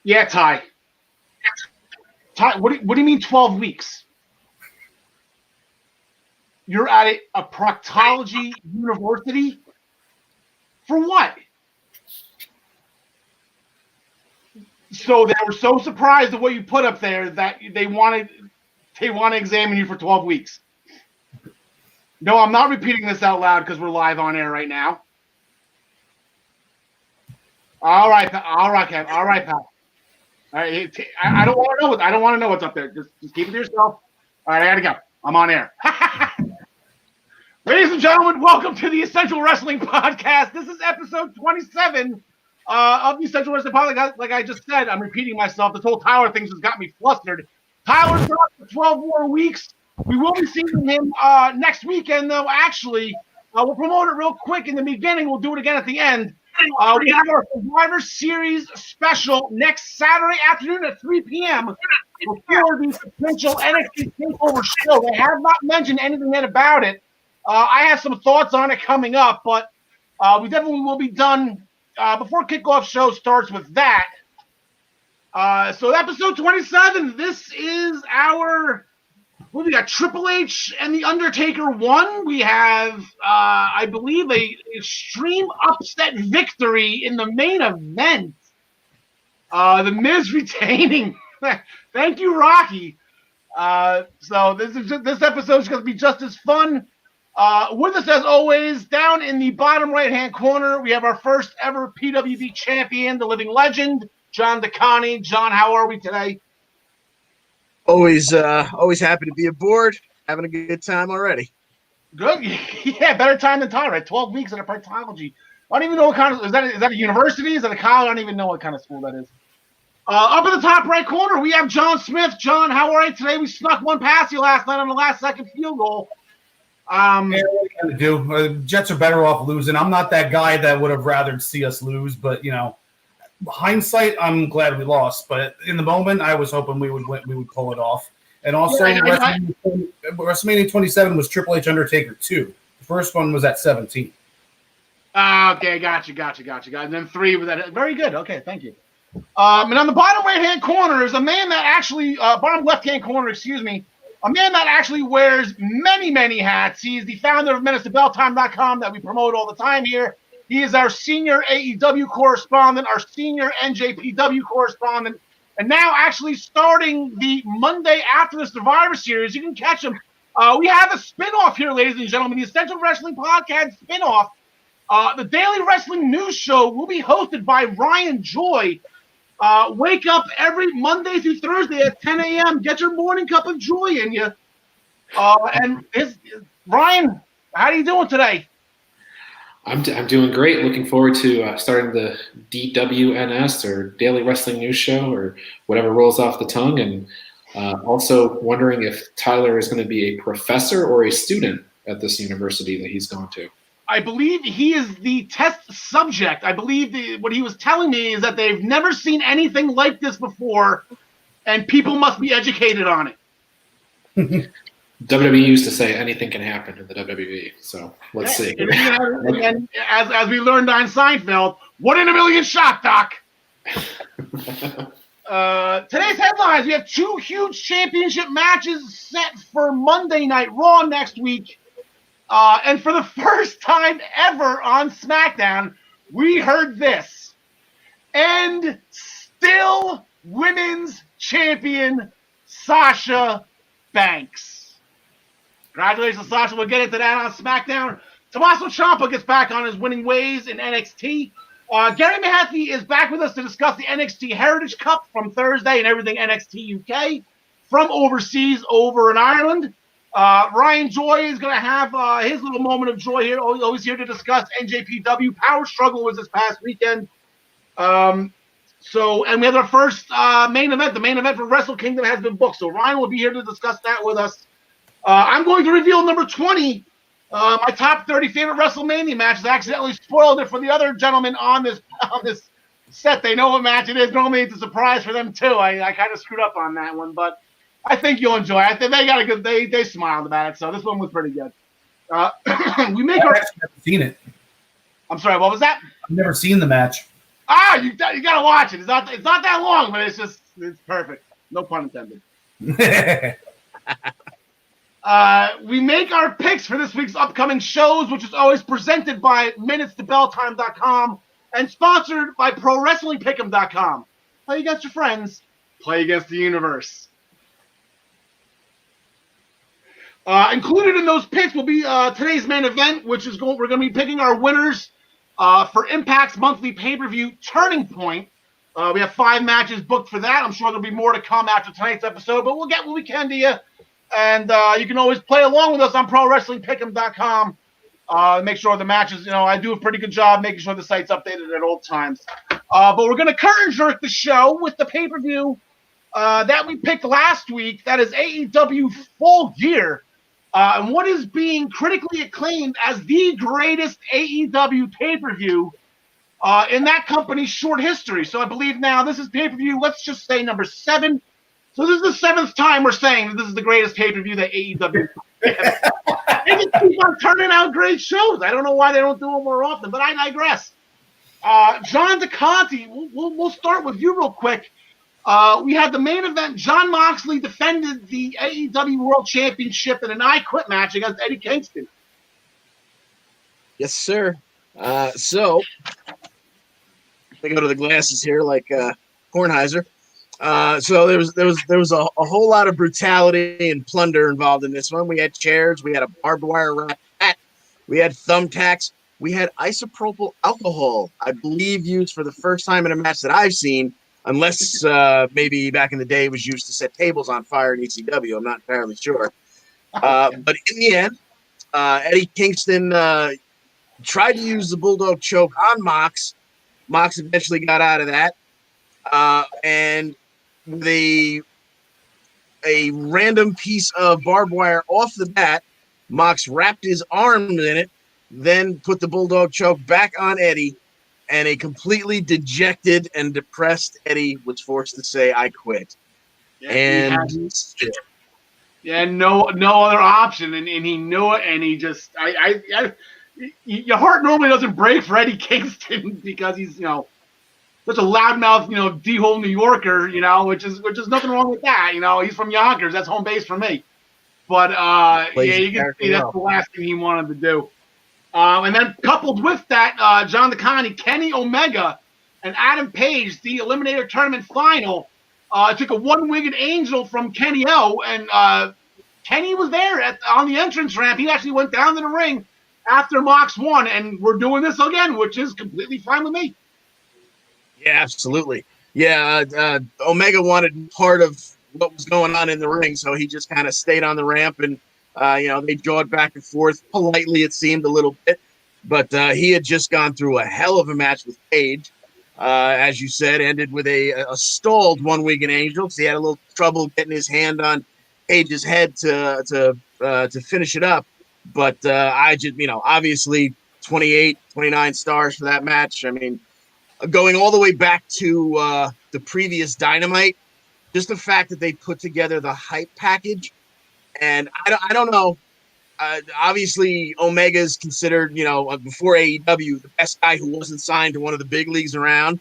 Yeah, Ty. Ty, what do you mean 12 weeks? You're at a proctology university? For what? So they were so surprised at what you put up there that they want to examine you for 12 weeks. No, I'm not repeating this out loud because we're live on air right now. All right, Kev. All right, pal. All right, I don't want to know. I don't want to know what's up there. Just keep it to yourself. All right, I gotta go. I'm on air. Ladies and gentlemen, welcome to the Essential Wrestling Podcast. This is episode 27 of the Essential Wrestling Podcast. Like I just said, I'm repeating myself. This whole Tyler thing has got me flustered. Tyler's out for 12 more weeks. We will be seeing him next weekend, though. Actually, we'll promote it real quick in the beginning. We'll do it again at the end. We have our Survivor Series special next Saturday afternoon at 3 p.m. before the potential NXT TakeOver show. They have not mentioned anything yet about it. I have some thoughts on it coming up, but we definitely will be done before kickoff show starts with that. So episode 27, this is our, we got Triple H and The Undertaker 1. We have, I believe, a extreme upset victory in the main event. The Miz retaining. Thank you, Rocky. So this episode is going to be just as fun. With us, as always, down in the bottom right-hand corner, we have our first ever PWB champion, the living legend, John DeConnie. John, how are we today? Always happy to be aboard. Having a good time already. Good. Yeah, better time than Ty, right? 12 weeks at a proctology. I don't even know what kind of, is that a university? Is that a college? I don't even know what kind of school that is. Up in the top right corner, we have John Smith. John, how are you today? We snuck one past you last night on the last second field goal. Yeah, what are you gonna do? Jets are better off losing. I'm not that guy that would have rather see us lose, but hindsight, I'm glad we lost. But in the moment, I was hoping we would pull it off. And also, WrestleMania 27 was Triple H Undertaker 2. The first one was at 17. Okay, gotcha. And then 3 was that. Very good. Okay, thank you. And on the bottom right-hand corner is a man that actually, bottom left-hand corner, excuse me, a man that actually wears many, many hats. He's the founder of MenaceToBellTime.com that we promote all the time here. He is our senior AEW correspondent, our senior NJPW correspondent, and now actually starting the Monday after the Survivor Series. You can catch him. We have a spinoff here, ladies and gentlemen, the Essential Wrestling Podcast spinoff. The Daily Wrestling News Show will be hosted by Ryan Joy. Wake up every Monday through Thursday at 10 a.m. Get your morning cup of joy in you. Ryan, how are you doing today? I'm doing great. Looking forward to starting the DWNS or Daily Wrestling News Show or whatever rolls off the tongue. And also wondering if Tyler is going to be a professor or a student at this university that he's going to. I believe he is the test subject. I believe what he was telling me is that they've never seen anything like this before, and people must be educated on it. WWE used to say anything can happen in the WWE, so let's see. And as we learned on Seinfeld, 1 in a million shot, Doc. Today's headlines, we have 2 huge championship matches set for Monday Night Raw next week. And for the first time ever on SmackDown, we heard this. And still women's champion Sasha Banks. Congratulations, Sasha. We'll get into that on SmackDown. Tommaso Ciampa gets back on his winning ways in NXT. Gary Mehaffy is back with us to discuss the NXT Heritage Cup from Thursday and everything NXT UK from overseas over in Ireland. Ryan Joy is going to have his little moment of joy here. Always here to discuss NJPW. Power Struggle was this past weekend. And we have our first main event. The main event for Wrestle Kingdom has been booked. So Ryan will be here to discuss that with us. I'm going to reveal number 20, my top 30 favorite WrestleMania matches. I accidentally spoiled it for the other gentlemen on this set. They know what match it is. Normally it's a surprise for them too. I kind of screwed up on that one, but I think you'll enjoy it. I think they got a good. They smiled about it, so this one was pretty good. I've never seen it. I'm sorry. What was that? I've never seen the match. You gotta watch it. It's not that long, but it's perfect. No pun intended. We make our picks for this week's upcoming shows, which is always presented by minutestobelltime.com and sponsored by ProWrestlingPick'em.com. Play against your friends. Play against the universe. Included in those picks will be today's main event, which is we're going to be picking our winners for Impact's monthly pay-per-view Turning Point. We have 5 matches booked for that. I'm sure there'll be more to come after tonight's episode, but we'll get what we can to you. And you can always play along with us on ProWrestlingPick'em.com. Make sure the matches, I do a pretty good job making sure the site's updated at all times. But we're going to curtain jerk the show with the pay-per-view that we picked last week. That is AEW Full Gear. And what is being critically acclaimed as the greatest AEW pay-per-view in that company's short history. So I believe now this is pay-per-view, let's just say number 7. So this is the 7th time we're saying that this is the greatest pay-per-view that AEW has. They just keep on turning out great shows. I don't know why they don't do them more often, but I digress. John DeConti, we'll start with you real quick. We had the main event. Jon Moxley defended the AEW World Championship in an I Quit match against Eddie Kingston. Yes, sir. So I go to the glasses here like Kornheiser. So there was a whole lot of brutality and plunder involved in this one. We had chairs, we had a barbed wire wrap hat, we had thumbtacks, we had isopropyl alcohol, I believe used for the first time in a match that I've seen. Unless maybe back in the day it was used to set tables on fire in ECW. I'm not entirely sure. But in the end, Eddie Kingston tried to use the Bulldog choke on Mox. Mox eventually got out of that. And with a random piece of barbed wire off the bat, Mox wrapped his arm in it, then put the Bulldog choke back on Eddie. And a completely dejected and depressed Eddie was forced to say, "I quit." Yeah, no other option, and he knew it, and he just, your heart normally doesn't break for Eddie Kingston because he's, such a loudmouth, D-hole New Yorker, which is nothing wrong with that, he's from Yonkers, that's home base for me, but you can see that's the last thing he wanted to do. And then coupled with that, John DeConti, Kenny Omega, and Adam Page, the Eliminator Tournament final, took a one-winged angel from Kenny O, and Kenny was there on the entrance ramp. He actually went down to the ring after Mox won, and we're doing this again, which is completely fine with me. Yeah, absolutely. Yeah, Omega wanted part of what was going on in the ring, so he just kind of stayed on the ramp and they jawed back and forth politely, it seemed a little bit, but he had just gone through a hell of a match with Page. As you said, ended with a stalled one-winged angel because he had a little trouble getting his hand on Page's head to finish it up. But I just, obviously 28, 29 stars for that match. I mean, going all the way back to the previous Dynamite, just the fact that they put together the hype package. And I don't know. Obviously, Omega is considered, before AEW, the best guy who wasn't signed to one of the big leagues around.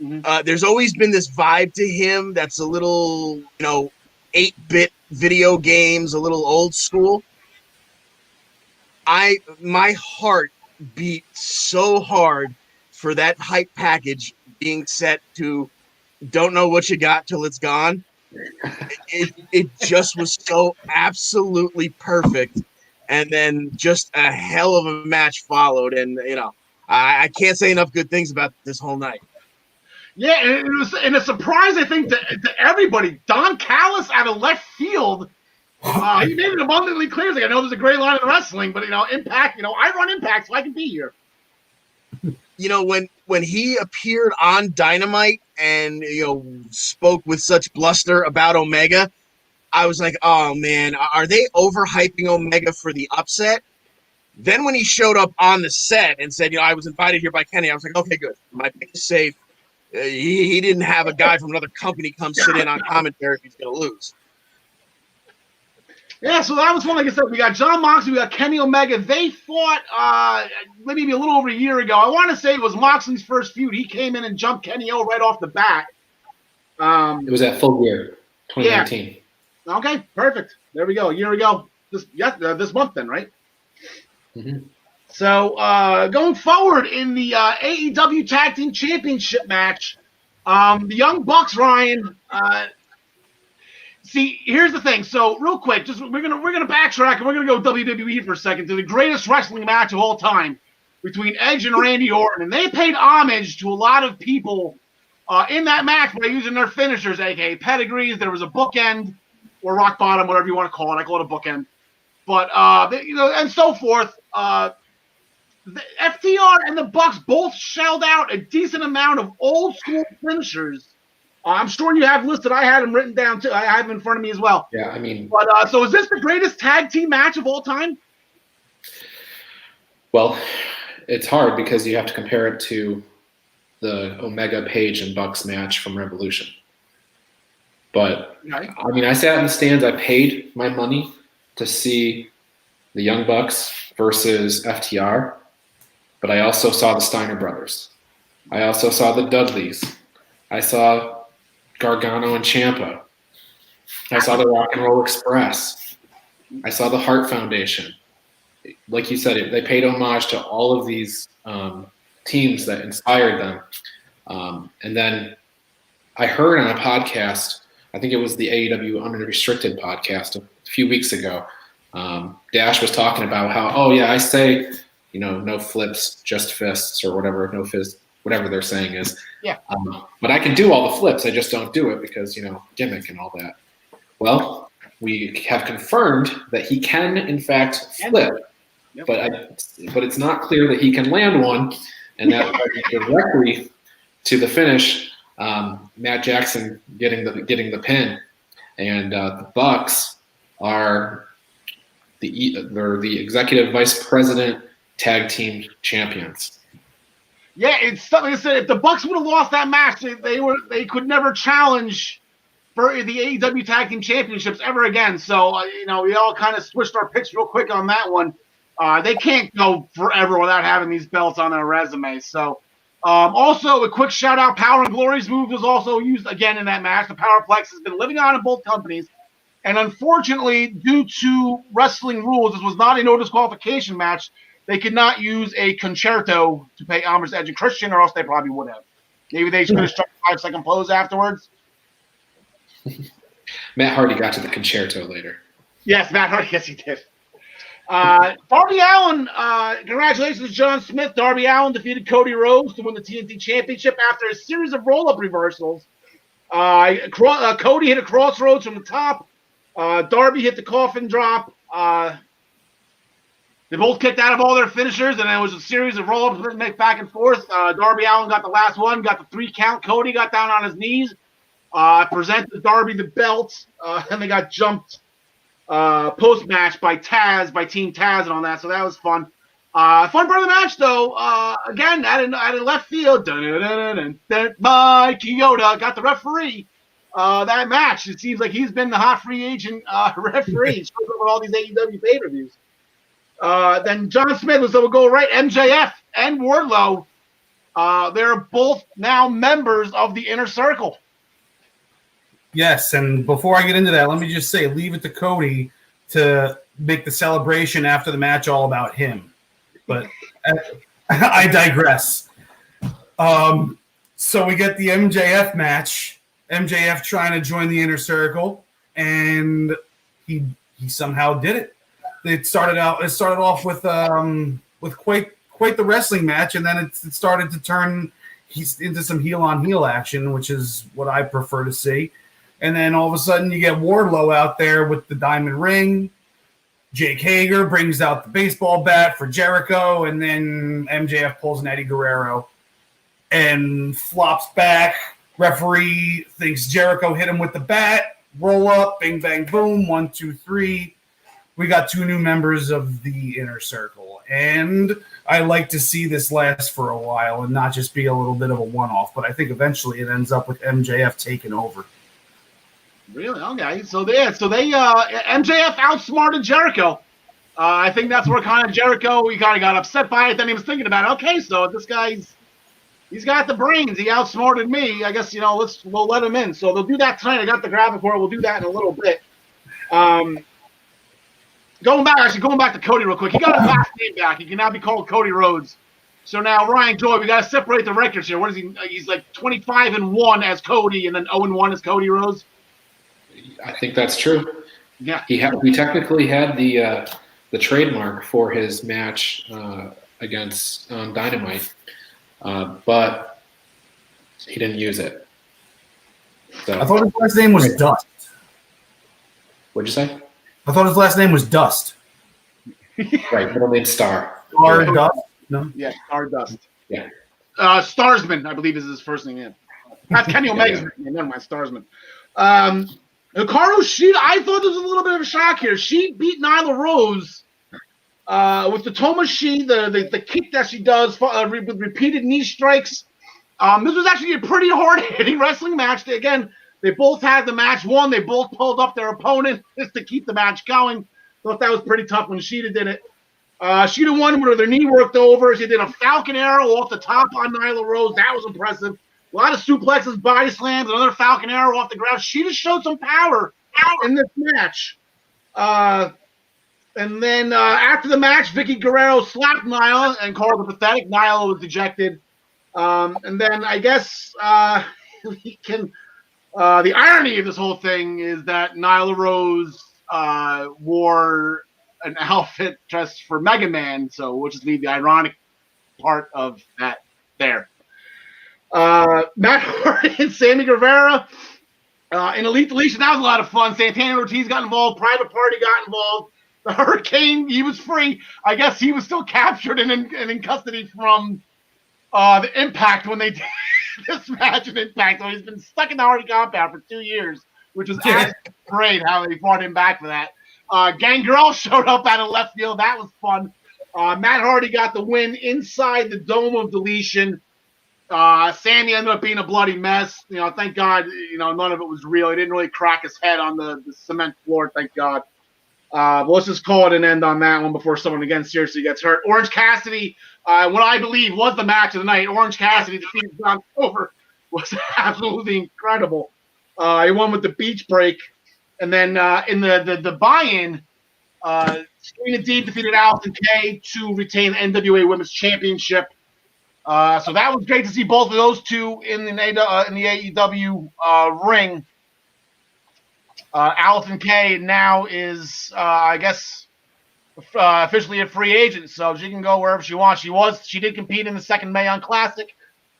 Mm-hmm. There's always been this vibe to him that's a little, 8-bit video games, a little old school. My heart beat so hard for that hype package being set to "Don't know what you got till it's gone." It just was so absolutely perfect, and then just a hell of a match followed, and I can't say enough good things about this whole night. Yeah, and it was a surprise, I think, to everybody. Don Callis out of left field, he made it abundantly clear. Like, I know there's a great line in wrestling, but Impact, I run Impact, so I can be here. When he appeared on Dynamite and spoke with such bluster about Omega, I was like, oh man, are they overhyping Omega for the upset? Then when he showed up on the set and said, I was invited here by Kenny, I was like, okay, good, my pick is safe. He didn't have a guy from another company come sit in on commentary if he's going to lose. Yeah, so that was fun. Like I said, we got John Moxley, we got Kenny Omega. They fought maybe a little over a year ago. I want to say it was Moxley's first feud. He came in and jumped Kenny O right off the bat. It was at Full Gear, 2019. Yeah. Okay, perfect. There we go. A year ago. This month then, right? Mm-hmm. So going forward in the AEW Tag Team Championship match, the Young Bucks, Ryan. See, here's the thing. So real quick, we're gonna backtrack and we're gonna go WWE for a second to the greatest wrestling match of all time between Edge and Randy Orton, and they paid homage to a lot of people in that match by using their finishers, aka pedigrees. There was a bookend or rock bottom, whatever you want to call it. I call it a bookend, but and so forth. The FTR and the Bucks both shelled out a decent amount of old school finishers. I'm sure you have listed. I had them written down too. I have them in front of me as well. Yeah, I mean. But so is this the greatest tag team match of all time? Well, it's hard because you have to compare it to the Omega Page and Bucks match from Revolution. But Okay. I mean, I sat in the stands. I paid my money to see the Young Bucks versus FTR. But I also saw the Steiner brothers. I also saw the Dudleys. I saw Gargano and Ciampa. I saw the Rock and Roll Express. I saw the Hart Foundation. Like you said, they paid homage to all of these teams that inspired them. And then I heard on a podcast, I think it was the AEW Unrestricted podcast a few weeks ago, Dash was talking about how, I say, no flips, just fists or whatever, no fist, whatever they're saying is. Yeah. But I can do all the flips. I just don't do it because, gimmick and all that. Well, we have confirmed that he can, in fact, flip. Yep. But it's not clear that he can land one. And that led directly to the finish, Matt Jackson getting the pin. And the Bucks are the executive vice president tag team champions. Yeah, it's something I said. If the Bucks would have lost that match, they could never challenge for the AEW Tag Team Championships ever again. So we all kind of switched our picks real quick on that one. They can't go forever without having these belts on their resume. So also a quick shout out, Power and Glory's move was also used again in that match. The Powerplex has been living on in both companies. And unfortunately, due to wrestling rules, this was not a no disqualification match. They could not use a concerto to pay homage to Edge and Christian, or else they probably would have. Maybe they should have struck a 5-second pose afterwards. Matt Hardy got to the concerto later. Yes, Matt Hardy. Yes, he did. Darby Allin, congratulations to John Smith. Darby Allin defeated Cody Rhodes to win the TNT Championship after a series of roll-up reversals. Cody hit a crossroads from the top. Darby hit the coffin drop. They both kicked out of all their finishers, and it was a series of roll-ups back and forth. Darby Allin got the last one, got the 3 count. Cody got down on his knees, presented Darby the belt, and they got jumped post-match by Team Taz and all that, so that was fun. Fun part of the match, though, again, out in left field, by Kyoto, got the referee. That match, it seems like he's been the hot free agent referee. He shows up with all these AEW pay-per-views. Then John Smith was we'll go right. MJF and Wardlow, they're both now members of the Inner Circle. Yes, and before I get into that, let me just say, leave it to Cody to make the celebration after the match all about him. But I digress. So we get the MJF match. MJF trying to join the Inner Circle, and he somehow did it. It started off with quite the wrestling match, and then it started to turn into some heel on heel action, which is what I prefer to see. And then all of a sudden you get Wardlow out there with the diamond ring. Jake Hager brings out the baseball bat for Jericho, and then MJF pulls an Eddie Guerrero and flops back. Referee thinks Jericho hit him with the bat. Roll up, bing, bang, boom, 1, 2, 3. We got 2 new members of the Inner Circle. And I like to see this last for a while and not just be a little bit of a one-off. But I think eventually it ends up with MJF taking over. Really? Okay. So they MJF outsmarted Jericho. I think that's where kind of Jericho, he kind of got upset by it. Then he was thinking about, okay, so this he's got the brains. He outsmarted me. I guess, we'll let him in. So they'll do that tonight. I got the graphic for it. We'll do that in a little bit. Going back to Cody real quick. He got his last name back. He can now be called Cody Rhodes. So now, Ryan Joy, we got to separate the records here. What is he? He's like 25-1 as Cody, and then 0-1 as Cody Rhodes. I think that's true. Yeah. He technically had the trademark for his match against Dynamite, but he didn't use it. So, I thought his last name was Dust. What'd you say? I thought his last name was Dust. Right, middle name Star. Star Dust? No? Yeah, Stardust. Yeah. Starsman, I believe, is his first name. Yeah. That's Kenny Omega's name. Never mind, Starsman. Hikaru Shida, I thought there was a little bit of a shock here. She beat Nyla Rose with the Tomoshi, the kick that she does with repeated knee strikes. This was actually a pretty hard-hitting wrestling match. They both had the match won. They both pulled up their opponent just to keep the match going. Thought that was pretty tough when Shida did it. Shida won with her knee worked over. She did a Falcon Arrow off the top on Nyla Rose. That was impressive. A lot of suplexes, body slams, another Falcon Arrow off the ground. She just showed some power in this match. And then after the match, Vicky Guerrero slapped Nyla and called her pathetic. Nyla was dejected. And then I guess the irony of this whole thing is that Nyla Rose wore an outfit dressed for Mega Man, which is the ironic part of that there. Matt Hardy and Sammy Guevara in Elite Deletion. That was a lot of fun. Santana Ortiz got involved. Private Party got involved. The Hurricane, he was free. I guess he was still captured and in custody from the Impact when they did this match in Impact. So he's been stuck in the Hardy compound for 2 years, which was great how they brought him back for that. Gangrel showed up out of left field. That was fun. Matt Hardy got the win inside the Dome of Deletion. Sammy ended up being a bloody mess. Thank God, none of it was real. He didn't really crack his head on the cement floor, thank God. But let's just call it an end on that one before someone again seriously gets hurt. Orange Cassidy, what I believe was the match of the night. Orange Cassidy defeated John Silver was absolutely incredible. He won with the beach break. And then in the buy-in, Serena Deeb defeated Allison Kay to retain the NWA Women's Championship. So that was great to see both of those two in the AEW ring. Allison Kay now is, I guess, officially a free agent, so she can go wherever she wants. She did compete in the second Mae Classic,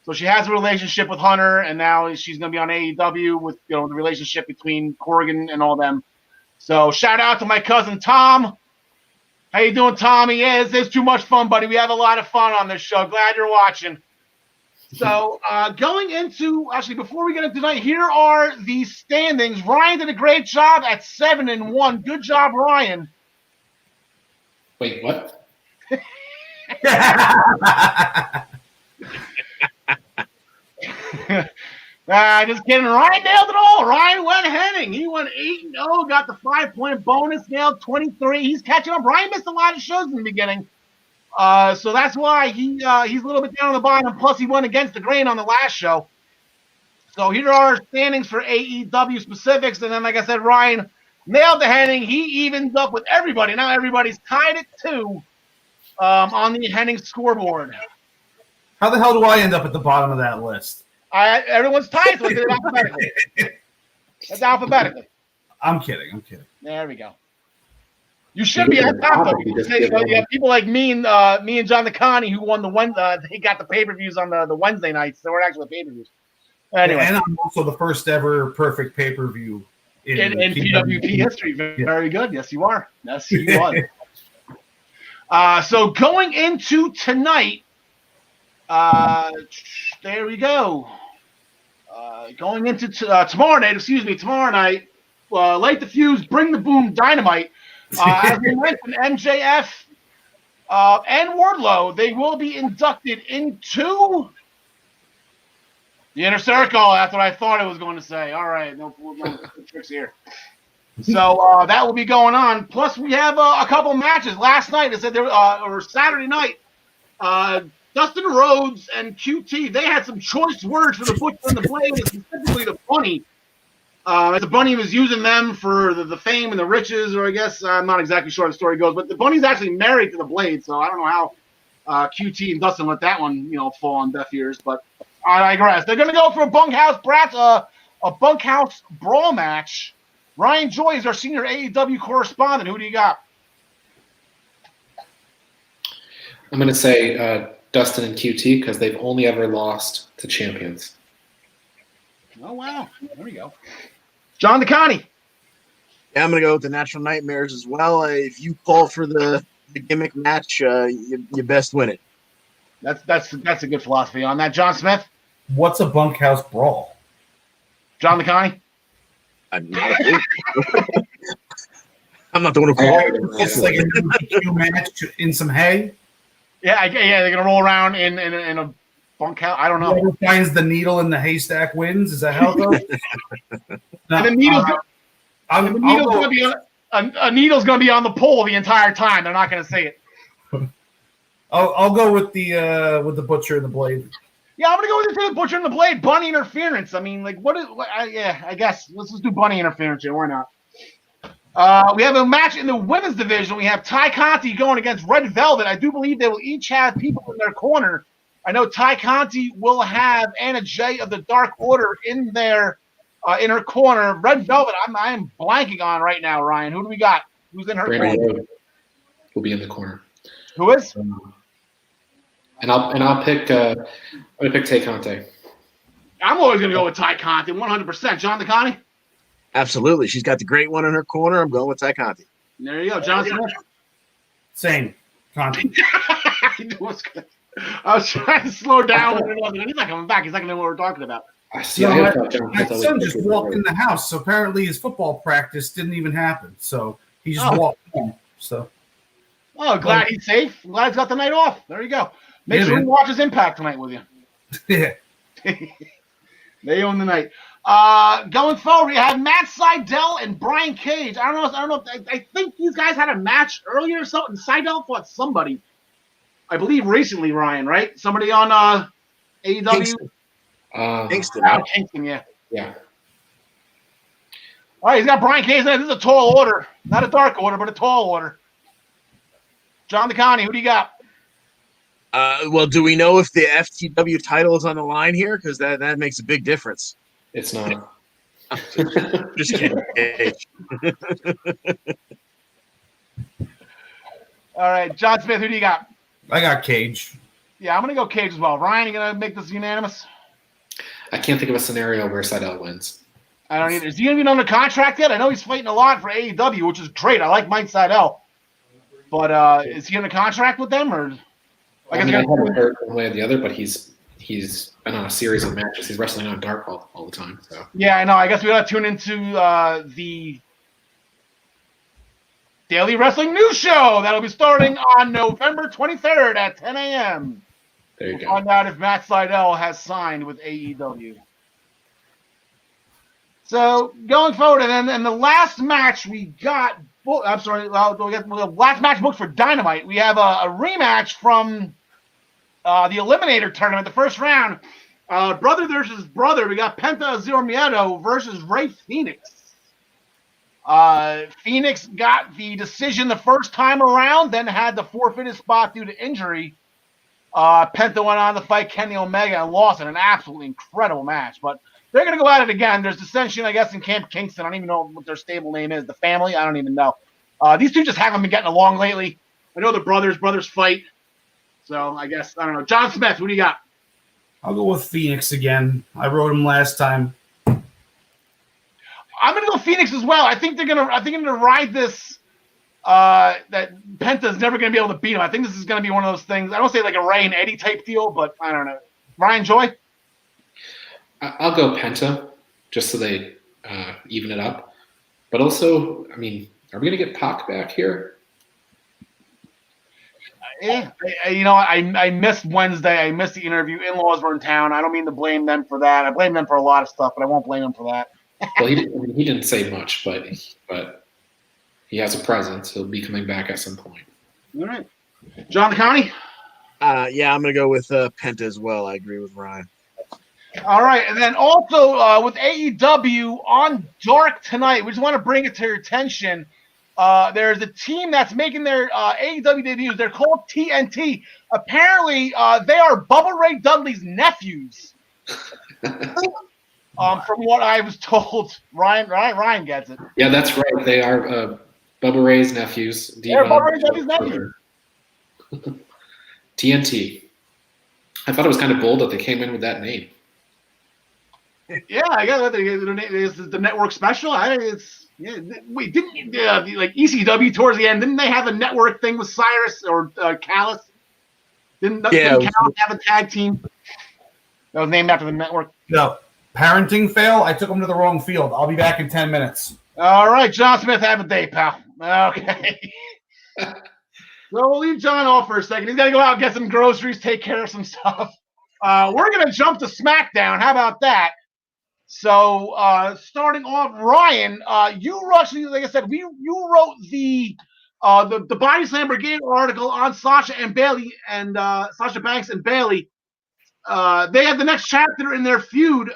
so she has a relationship with Hunter, and now she's going to be on AEW with the relationship between Corgan and all them. So shout out to my cousin Tom. How you doing, Tommy? Yeah, it's too much fun, buddy. We have a lot of fun on this show. Glad you're watching. So going into, actually, before we get into tonight, here are the standings. Ryan did a great job at 7-1. Good job, Ryan. Wait, what? Just kidding. Ryan nailed it all. Ryan went Henning. He went 8-0, got the 5-point bonus, nailed 23. He's catching up. Ryan missed a lot of shows in the beginning. So that's why he's a little bit down on the bottom. Plus, he went against the grain on the last show. So here are our standings for AEW specifics. And then, like I said, Ryan nailed the Henning. He evened up with everybody. Now everybody's tied at 2 on the Henning scoreboard. How the hell do I end up at the bottom of that list? Everyone's tied, so it's alphabetically. It's alphabetically. I'm kidding. There we go. You should be on top of it. You have people like me and John DeConnie who won the Wednesday. They got the pay-per-views on the Wednesday nights. They weren't actually pay-per-views. Anyway. And I'm also the first ever perfect pay-per-view in PWP history. Very good. Yes, you are. Yes, you was. So going into tonight, there we go. Going into tomorrow night, Light the Fuse, Bring the Boom Dynamite. As we mentioned, MJF and Wardlow, they will be inducted into The Inner Circle. That's what I thought it was going to say. All right, no tricks here. So that will be going on. Plus, we have a couple matches. Last night, they said or Saturday night, Dustin Rhodes and QT, they had some choice words for the Butcher and the Blade, and specifically the Bunny. The Bunny was using them for the fame and the riches, or I guess I'm not exactly sure how the story goes, but the Bunny's actually married to the Blade, so I don't know how QT and Dustin let that one, fall on deaf ears. But I digress. They're going to go for a bunkhouse brawl match. Ryan Joy is our senior AEW correspondent. Who do you got? I'm going to say Dustin and QT because they've only ever lost to champions. Oh, wow. There we go. John DeConnie. Yeah, I'm going to go with the Natural Nightmares as well. If you call for the gimmick match, you best win it. That's a good philosophy on that. John Smith. What's a bunkhouse brawl? John DeConnie. I'm not the one who called. It's like a DQ match in some hay. Yeah, they're gonna roll around in a bunkhouse. I don't know. Whoever finds the needle in the haystack wins. Is that how it goes? No, And the needle's gonna be a needle's gonna be on the pole the entire time. They're not gonna say it. I'll go with the Butcher and the Blade. Yeah, I'm gonna go with the Butcher and the Blade. Bunny interference. I mean, like, I guess let's just do bunny interference here. Why not? We have a match in the women's division. We have Ty Conti going against Red Velvet. I do believe they will each have people in their corner. I know Ty Conti will have Anna Jay of the Dark Order in her corner. Red Velvet, I am blanking on right now. Ryan, who do we got? Who's in her corner? Road will be in the corner. Who is? And I'll pick. I'm gonna pick Tay Conte. I'm always gonna go with Ty Conti, 100%. John DeConnie. Absolutely. She's got the great one in her corner. I'm going with Ty Conti. There you go, John Smith. Same. Conti. I was trying to slow down. He's not coming back. He's not gonna know what we're talking about. My son just walked in the house, so apparently his football practice didn't even happen. So he just walked home. So. Oh, glad he's safe. Glad he's got the night off. There you go. Make sure he watches Impact tonight with you. Yeah. They own the night. Going forward, we have Matt Seidel and Brian Cage. I don't know. I think these guys had a match earlier or something. Seidel fought somebody, I believe, recently. Ryan, right? Somebody on AEW. Kingston. Kingston, yeah. Yeah. All right, he's got Brian Cage. This is a tall order, not a dark order, but a tall order. John DeConnie, who do you got? Well, do we know if the FTW title is on the line here? Because that makes a big difference. It's not. Just kidding. All right, John Smith, who do you got? I got Cage. Yeah, I'm going to go Cage as well. Ryan, you going to make this unanimous? I can't think of a scenario where Seidel wins. I don't either. Is he even under contract yet? I know he's fighting a lot for AEW, which is great. I like Mike Seidel. But is he under contract with them? Or I haven't heard one way or the other, but he's been on a series of matches. He's wrestling on Dark all the time. So yeah, I know. I guess we got to tune into the Daily Wrestling News Show. That'll be starting on November 23rd at 10 a.m. There you go. Find out if Matt Seidel has signed with AEW. So going forward, and then the last match we got. I'm sorry. The last match booked for Dynamite. We have a rematch from the Eliminator tournament, the first round. Brother versus brother. We got Penta Zero Miedo versus Ray Phoenix. Phoenix got the decision the first time around, then had the forfeited spot due to injury. Penta went on to fight Kenny Omega and lost in an absolutely incredible match. But they're going to go at it again. There's dissension, I guess, in Camp Kingston. I don't even know what their stable name is. The family? I don't even know. These two just haven't been getting along lately. I know the brothers fight. So I guess, I don't know. John Smith, who do you got? I'll go with Phoenix again. I wrote him last time. I'm going to go Phoenix as well. I think they're going to ride this that Penta's never going to be able to beat him. I think this is going to be one of those things. I don't say like a Ray and Eddie type deal, but I don't know. Ryan Joy? I'll go Penta just so they even it up. But also, I mean, are we going to get Pac back here? Yeah, I missed Wednesday. I missed the interview. In-laws were in town. I don't mean to blame them for that. I blame them for a lot of stuff, but I won't blame them for that. Well, he didn't say much, but he has a presence. He'll be coming back at some point. All right. John DeConnie? Yeah, I'm going to go with Penta as well. I agree with Ryan. All right. And then also with AEW on Dark tonight, we just want to bring it to your attention. There's a team that's making their AEW debuts. They're called TNT. Apparently, they are Bubba Ray Dudley's nephews. From what I was told, Ryan gets it. Yeah, that's right. They are Bubba Ray's nephews. They're Bubba Ray Dudley's nephews. TNT. I thought it was kind of bold that they came in with that name. Yeah, I guess the network special. Wait, didn't like ECW towards the end? Didn't they have a network thing with Cyrus or Callis? Didn't Callis have a tag team that was named after the network? No. Parenting fail. I took him to the wrong field. I'll be back in 10 minutes. All right, John Smith, have a day, pal. Okay. So we'll leave John off for a second. He's got to go out and get some groceries, take care of some stuff. We're going to jump to SmackDown. How about that? So starting off, Ryan, you actually, like I said, you wrote the Body Slam Brigade article on Sasha and Bailey and Sasha Banks and Bailey. They had the next chapter in their feud,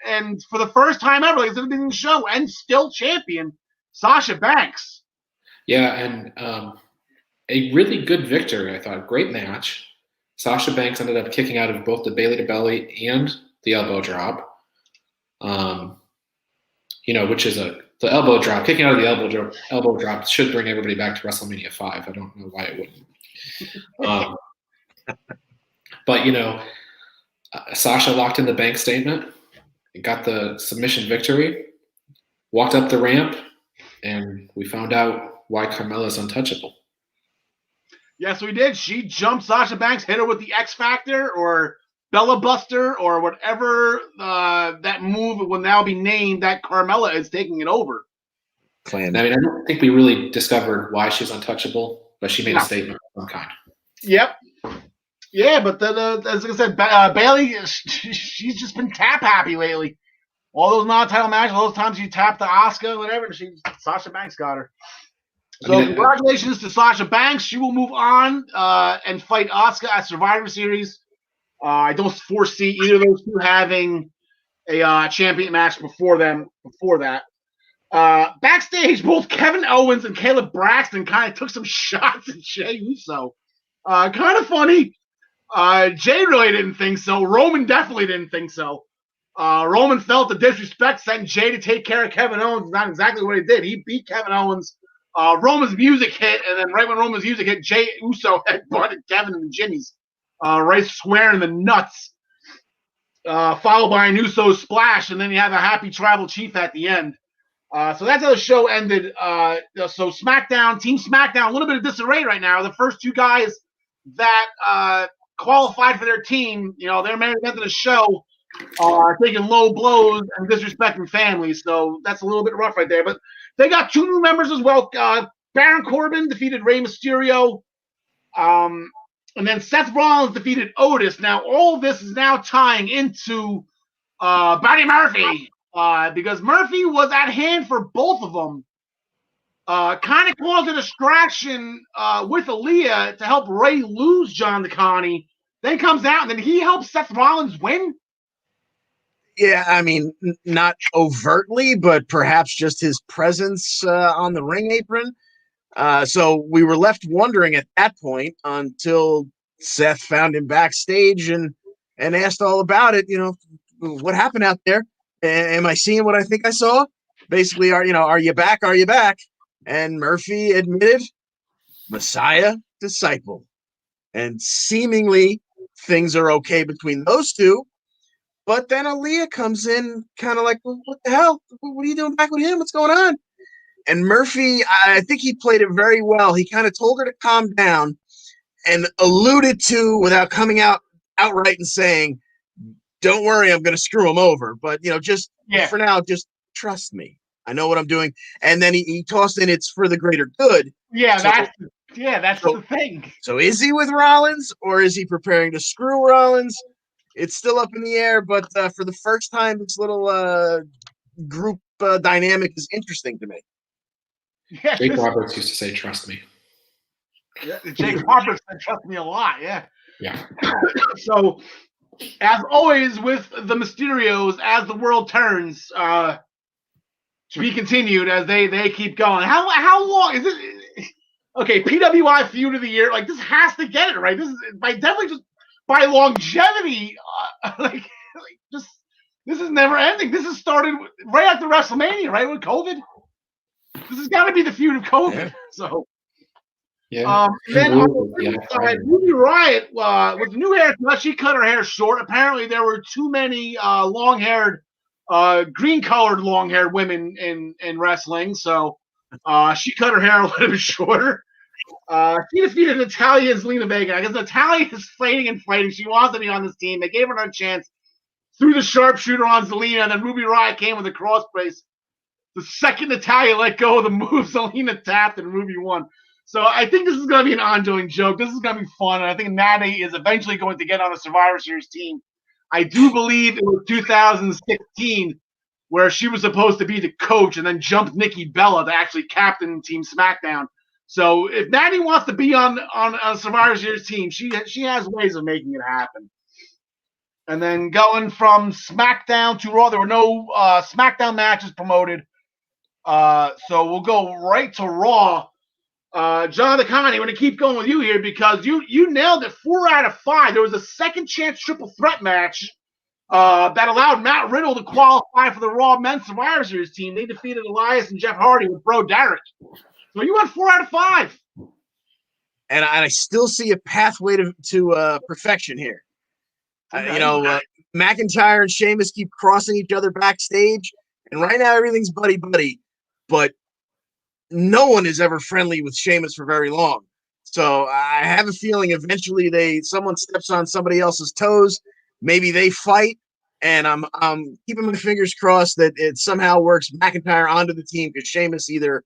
and for the first time ever, like it's been in the show, and still champion Sasha Banks. Yeah, and a really good victory, I thought. Great match. Sasha Banks ended up kicking out of both the Bailey to belly and the elbow drop. Which is the elbow drop. Kicking out of the elbow drop should bring everybody back to WrestleMania 5. I don't know why it wouldn't. But Sasha locked in the bank statement, got the submission victory, walked up the ramp, and we found out why Carmella's untouchable. Yes, we did. She jumped Sasha Banks, hit her with the X Factor or Bella Buster or whatever that move will now be named that Carmella is taking it over. I mean, I don't think we really discovered why she's untouchable, but she made a statement of some kind. Yep. Yeah, but as I said, Bailey, she's just been tap happy lately. All those non-title matches, all those times she tapped to Asuka, whatever, Sasha Banks got her. So congratulations to Sasha Banks. She will move on and fight Asuka at Survivor Series. I don't foresee either of those two having a champion match before that. Backstage, both Kevin Owens and Caleb Braxton kind of took some shots at Jey Uso. Kind of funny. Jay really didn't think so. Roman definitely didn't think so. Roman felt the disrespect, sent Jay to take care of Kevin Owens. Not exactly what he did. He beat Kevin Owens. Roman's music hit, and then right when Roman's music hit, Jey Uso headbutted Kevin and Jimmy's right square in the nuts, followed by an Uso splash, and then you have a happy tribal chief at the end. So that's how the show ended. So SmackDown, Team SmackDown, a little bit of disarray right now. The first two guys that qualified for their team, their main event of the show, are taking low blows and disrespecting families. So that's a little bit rough right there. But they got two new members as well. Baron Corbin defeated Rey Mysterio. And then Seth Rollins defeated Otis. Now, all of this is now tying into Buddy Murphy because Murphy was at hand for both of them. Kind of caused a distraction with Aaliyah to help Ray lose John DeConnie. Then comes out, and then he helps Seth Rollins win. Yeah, I mean, not overtly, but perhaps just his presence on the ring apron. So we were left wondering at that point until Seth found him backstage and asked all about it. What happened out there? Am I seeing what I think I saw? Basically, are you back? Are you back? And Murphy admitted, Messiah, disciple. And seemingly things are okay between those two. But then Aaliyah comes in kind of like, well, what the hell? What are you doing back with him? What's going on? And Murphy, I think he played it very well. He kind of told her to calm down and alluded to, without coming out outright and saying, don't worry, I'm going to screw him over. But, for now, just trust me. I know what I'm doing. And then he tossed in, it's for the greater good. Yeah, so, Yeah, that's the thing. So is he with Rollins, or is he preparing to screw Rollins? It's still up in the air, but for the first time, this little group dynamic is interesting to me. Yeah, Jake Roberts used to say, "Trust me." Yeah, Jake Roberts said, "Trust me a lot." Yeah. Yeah. So, as always with the Mysterios, as the world turns, to be continued as they keep going. How long is it? Okay, PWI Feud of the Year. Like, this has to get it right. This is definitely just by longevity. Just this is never ending. This has started right after WrestleMania, right, with COVID. This has got to be the feud of COVID. Yeah. So. Yeah. Then on the women's side, Ruby Riot with the new haircut, she cut her hair short. Apparently, there were too many long-haired, green-colored long-haired women in wrestling, so she cut her hair a little bit shorter. She defeated Natalya and Zelina Vega. I guess Natalya is fighting and fighting. She wants to be on this team. They gave her a chance. Threw the sharpshooter on Zelina, and then Ruby Riot came with a crossface. The second Natalya let go of the move, Zelina tapped and Ruby won. So I think this is going to be an ongoing joke. This is going to be fun, and I think Natty is eventually going to get on a Survivor Series team. I do believe it was 2016 where she was supposed to be the coach and then jumped Nikki Bella to actually captain Team SmackDown. So if Natty wants to be on a Survivor Series team, she has ways of making it happen. And then going from SmackDown to Raw, there were no SmackDown matches promoted. So we'll go right to Raw. Jonathan Connie, we're going to keep going with you here because you nailed it 4 out of 5. There was a second chance triple threat match that allowed Matt Riddle to qualify for the Raw Men's Survivor Series team. They defeated Elias and Jeff Hardy with Bro Derek. So you went 4 out of 5. And I still see a pathway to perfection here. McIntyre and Sheamus keep crossing each other backstage, and right now everything's buddy-buddy, but no one is ever friendly with Sheamus for very long. So I have a feeling eventually someone steps on somebody else's toes. Maybe they fight, and I'm keeping my fingers crossed that it somehow works McIntyre onto the team because Sheamus either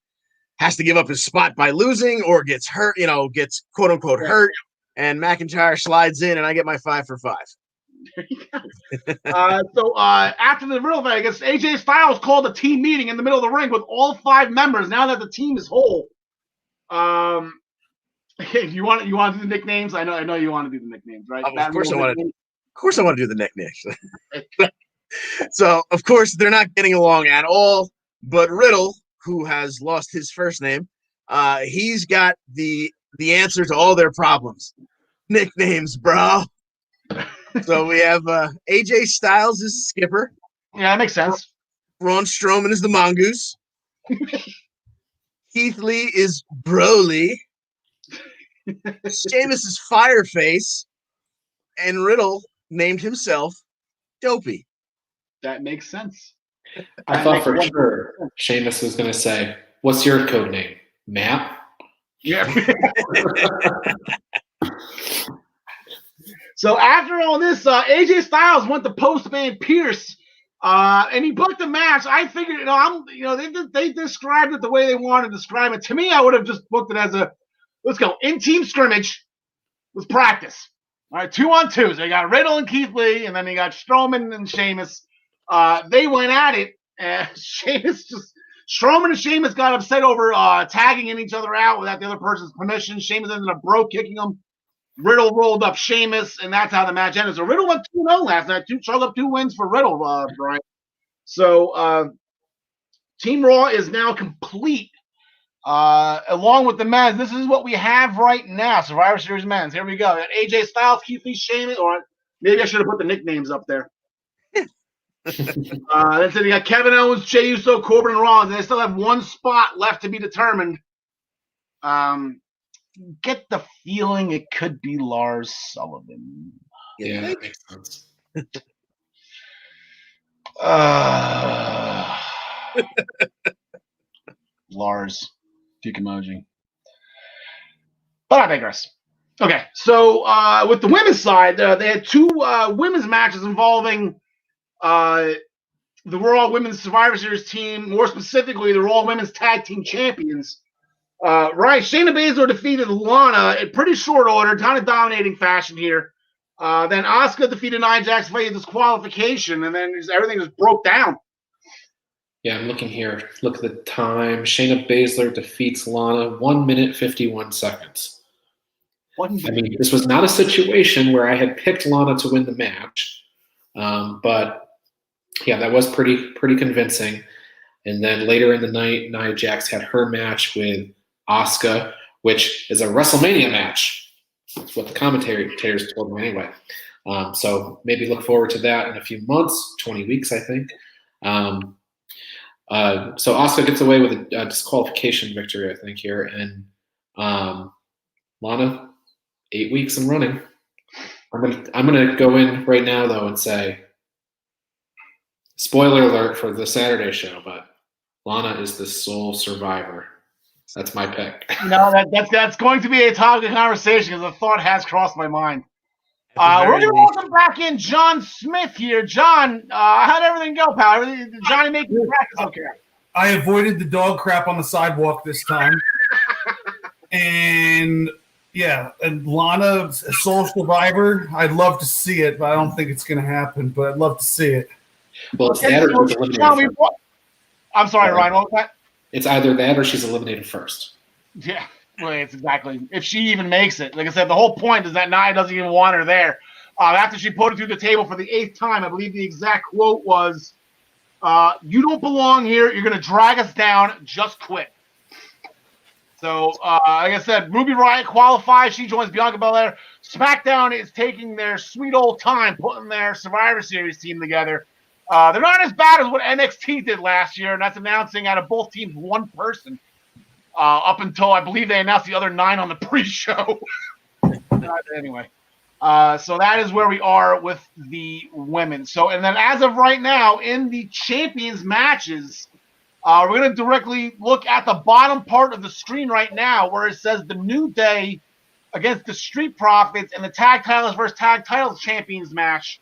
has to give up his spot by losing or gets hurt, gets quote unquote hurt, and McIntyre slides in, and I get my 5 for 5. So after the real Vegas, AJ Styles called a team meeting in the middle of the ring with all 5 members. Now that the team is whole, you want to do the nicknames? I know you want to do the nicknames, right? Of course I want to do the nicknames. So of course they're not getting along at all. But Riddle, who has lost his first name, he's got the answer to all their problems. Nicknames, bro. So we have AJ Styles is skipper. Yeah, that makes sense. Braun Strowman is the mongoose. Keith Lee is Broly. Sheamus is Fireface. And Riddle named himself Dopey. That makes sense. I thought for sure Sheamus was going to say, "What's your code name, Matt?" Yeah. So after all this, AJ Styles went to Postman Pierce, and he booked a match. I figured, they described it the way they wanted to describe it. To me, I would have just booked it as let's go in-team scrimmage with practice. All right, 2-on-2s. They got Riddle and Keith Lee, and then they got Strowman and Sheamus. They went at it, and Strowman and Sheamus got upset over tagging each other out without the other person's permission. Sheamus ended up kicking him. Riddle rolled up Sheamus, and that's how the match ended. So Riddle went 2-0 last night. Up 2 wins for Riddle, Brian. So Team Raw is now complete, along with the men's. This is what we have right now, Survivor Series men's. Here we go. AJ Styles, Keith Lee, Sheamus, or maybe I should have put the nicknames up there. Then you got Kevin Owens, Jey Uso, Corbin, and Rollins, and they still have 1 spot left to be determined. Get the feeling it could be Lars Sullivan. Yeah, that makes sense. Lars, dick emoji. But I digress. Okay, so with the women's side, they had 2 women's matches involving the Raw Women's Survivor Series team, more specifically the Raw Women's Tag Team Champions. Right, Shayna Baszler defeated Lana in pretty short order, kind of dominating fashion here. Then Asuka defeated Nia Jax via disqualification, and then everything just broke down. Yeah, I'm looking here. Look at the time. Shayna Baszler defeats Lana 1 minute 51 seconds. I mean, this was not a situation where I had picked Lana to win the match, but yeah, that was pretty convincing. And then later in the night, Nia Jax had her match with Asuka, which is a WrestleMania match. That's what the commentators told me anyway. So maybe look forward to that in a few months, 20 weeks, I think. So Asuka gets away with a disqualification victory, I think, here. And Lana, 8 weeks and running. I'm gonna go in right now though and say, spoiler alert for the Saturday show, but Lana is the sole survivor. That's my pick. No, that's going to be a topic of conversation because the thought has crossed my mind. We're going to welcome back in John Smith here. John, how'd everything go, pal? Did Johnny make you practice okay? I avoided the dog crap on the sidewalk this time. And yeah, and Lana, a sole survivor, I'd love to see it, but I don't think it's going to happen, but I'd love to see it. Well, it's that or she's eliminated first. I'm sorry, Ryan, what was that? It's either that or she's eliminated first. Yeah, well, it's exactly. If she even makes it. Like I said, the whole point is that Nia doesn't even want her there. After she put it through the table for the 8th time, I believe the exact quote was, you don't belong here. You're going to drag us down. Just quit. So, like I said, Ruby Riott qualifies. She joins Bianca Belair. SmackDown is taking their sweet old time putting their Survivor Series team together. They're not as bad as what NXT did last year, and that's announcing out of both teams one person. Up until I believe they announced the other 9 on the pre-show. Anyway, so that is where we are with the women. So, and then as of right now, in the champions matches, we're going to directly look at the bottom part of the screen right now, where it says the New Day against the Street Profits and the Tag Titles versus Tag Titles champions match.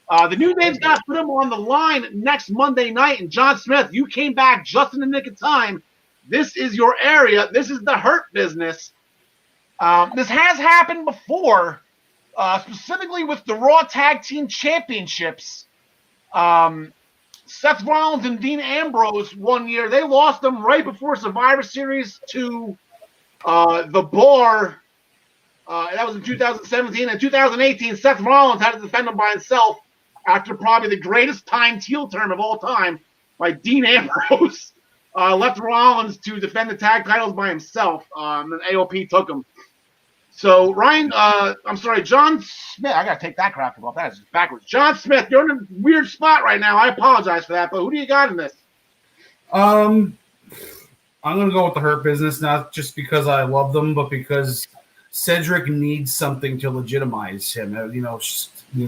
The New Day's got to put them on the line next Monday night. And John Smith, you came back just in the nick of time. This is your area. This is the Hurt Business. This has happened before, specifically with the Raw Tag Team Championships. Seth Rollins and Dean Ambrose one year, they lost them right before Survivor Series to The Bar. That was in 2017. In 2018, Seth Rollins had to defend them by himself after probably the greatest timed heel turn of all time by Dean Ambrose. Left Rollins to defend the tag titles by himself, and AOP took him. So, Ryan, I'm sorry, John Smith. I got to take that crap off. That is just backwards. John Smith, you're in a weird spot right now. I apologize for that, but who do you got in this? I'm going to go with the Hurt Business, not just because I love them, but because Cedric needs something to legitimize him.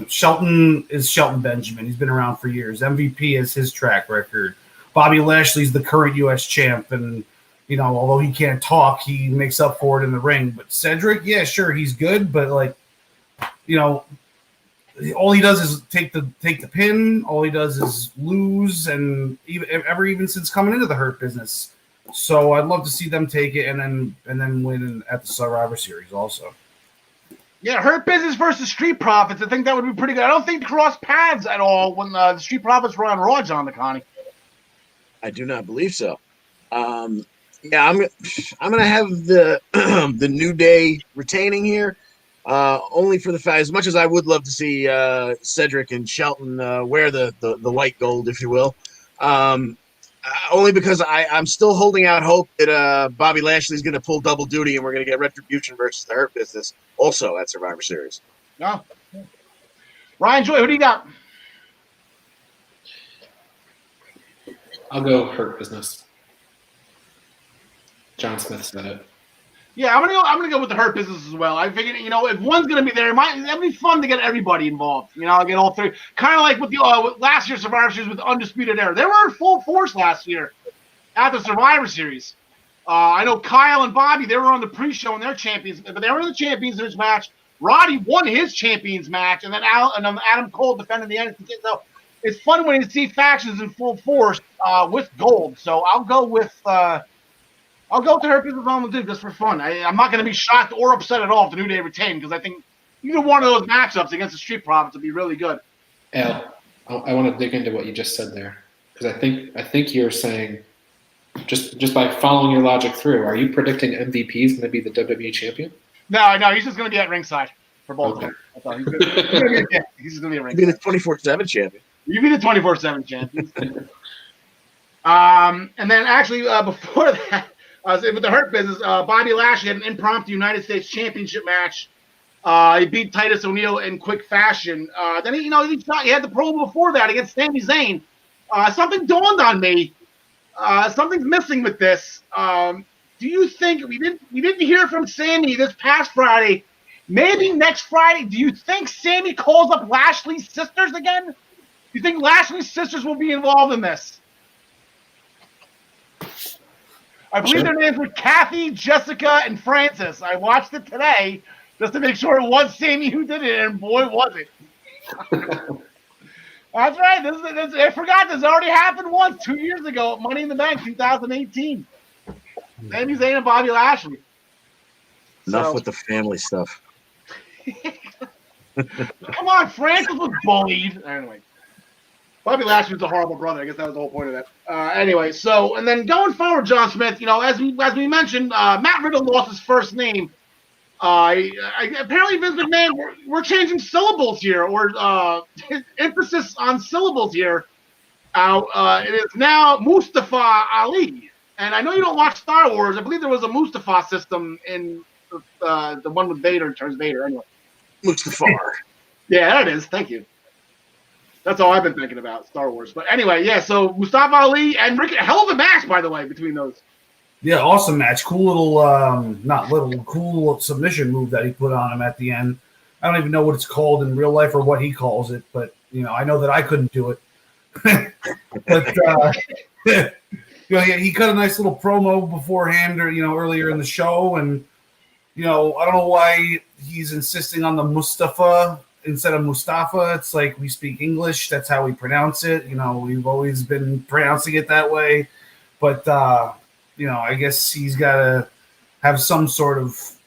Shelton is Shelton Benjamin. He's been around for years. MVP is his track record. Bobby Lashley's the current U.S. champ, and although he can't talk, he makes up for it in the ring. But Cedric, yeah, sure, he's good, but all he does is take the pin. All he does is lose, and even since coming into the Hurt Business. So I'd love to see them take it and then win at the Survivor Series also. Yeah, Hurt Business versus Street Profits. I think that would be pretty good. I don't think they cross paths at all when the Street Profits were on Raw, John McConney. I do not believe so. Yeah, I'm gonna have the the New Day retaining here, only for the fact, as much as I would love to see Cedric and Shelton wear the white gold, if you will, only because I'm still holding out hope that Bobby Lashley's gonna pull double duty and we're gonna get Retribution versus the Hurt Business also at Survivor Series. No. Ryan Joy, who do you got? I'll go Hurt Business. John Smith said it. Yeah, I'm gonna go with the Hurt Business as well. I figured, if one's gonna be there, it'd be fun to get everybody involved. Get all three. Kind of like with the with last year's Survivor Series with Undisputed Era. They were in full force last year at the Survivor Series. I know Kyle and Bobby, they were on the pre-show and they're champions, but they were in the champions in this match. Roddy won his champions match, and then Adam Cole defended the NXT. So it's fun when you see factions in full force with gold. So I'll go with I'll go to Hurt Business on the Dude just for fun. I'm not going to be shocked or upset at all if the New Day retain because I think either one of those matchups against the Street Profits would be really good. Al, I want to dig into what you just said there because I think you're saying just by following your logic through, are you predicting MVP is going to be the WWE champion? No, he's just going to be at ringside for both. Okay. That's all. He's going to be at ringside. Be the 24/7 champion. You be the 24/7 champion. And then actually before that, with the Hurt Business, Bobby Lashley had an impromptu United States Championship match. He beat Titus O'Neil in quick fashion. Then he had the promo before that against Sami Zayn. Something dawned on me. Something's missing with this. Do you think we didn't hear from Sami this past Friday? Maybe next Friday. Do you think Sami calls up Lashley's sisters again? Do you think Lashley's sisters will be involved in this? I believe their names were Kathy, Jessica, and Francis. I watched it today just to make sure it was Sami who did it, and boy, was it. That's right. I forgot this already happened once 2 years ago at Money in the Bank 2018. Sami Zayn and Bobby Lashley. Enough with the family stuff. Come on, Francis was bullied. Anyway. Bobby Lashley was a horrible brother. I guess that was the whole point of that. Anyway, so, and then going forward, John Smith, as we mentioned, Matt Riddle lost his first name. Apparently, Vince McMahon, we're changing syllables here, or emphasis on syllables here. It is now Mustafa Ali. And I know you don't watch Star Wars. I believe there was a Mustafa system in the one with Vader turns Vader. Anyway. Mustafa. Yeah, there it is. Thank you. That's all I've been thinking about, Star Wars. But anyway, yeah, so Mustafa Ali and Ricky, hell of a match, by the way, between those. Yeah, awesome match. Cool little, cool submission move that he put on him at the end. I don't even know what it's called in real life or what he calls it, but, I know that I couldn't do it. But, he cut a nice little promo beforehand or, earlier in the show. And, I don't know why he's insisting on the Mustafa instead of Mustafa. It's like we speak English. That's how we pronounce it. We've always been pronouncing it that way. But, I guess he's got to have some sort of,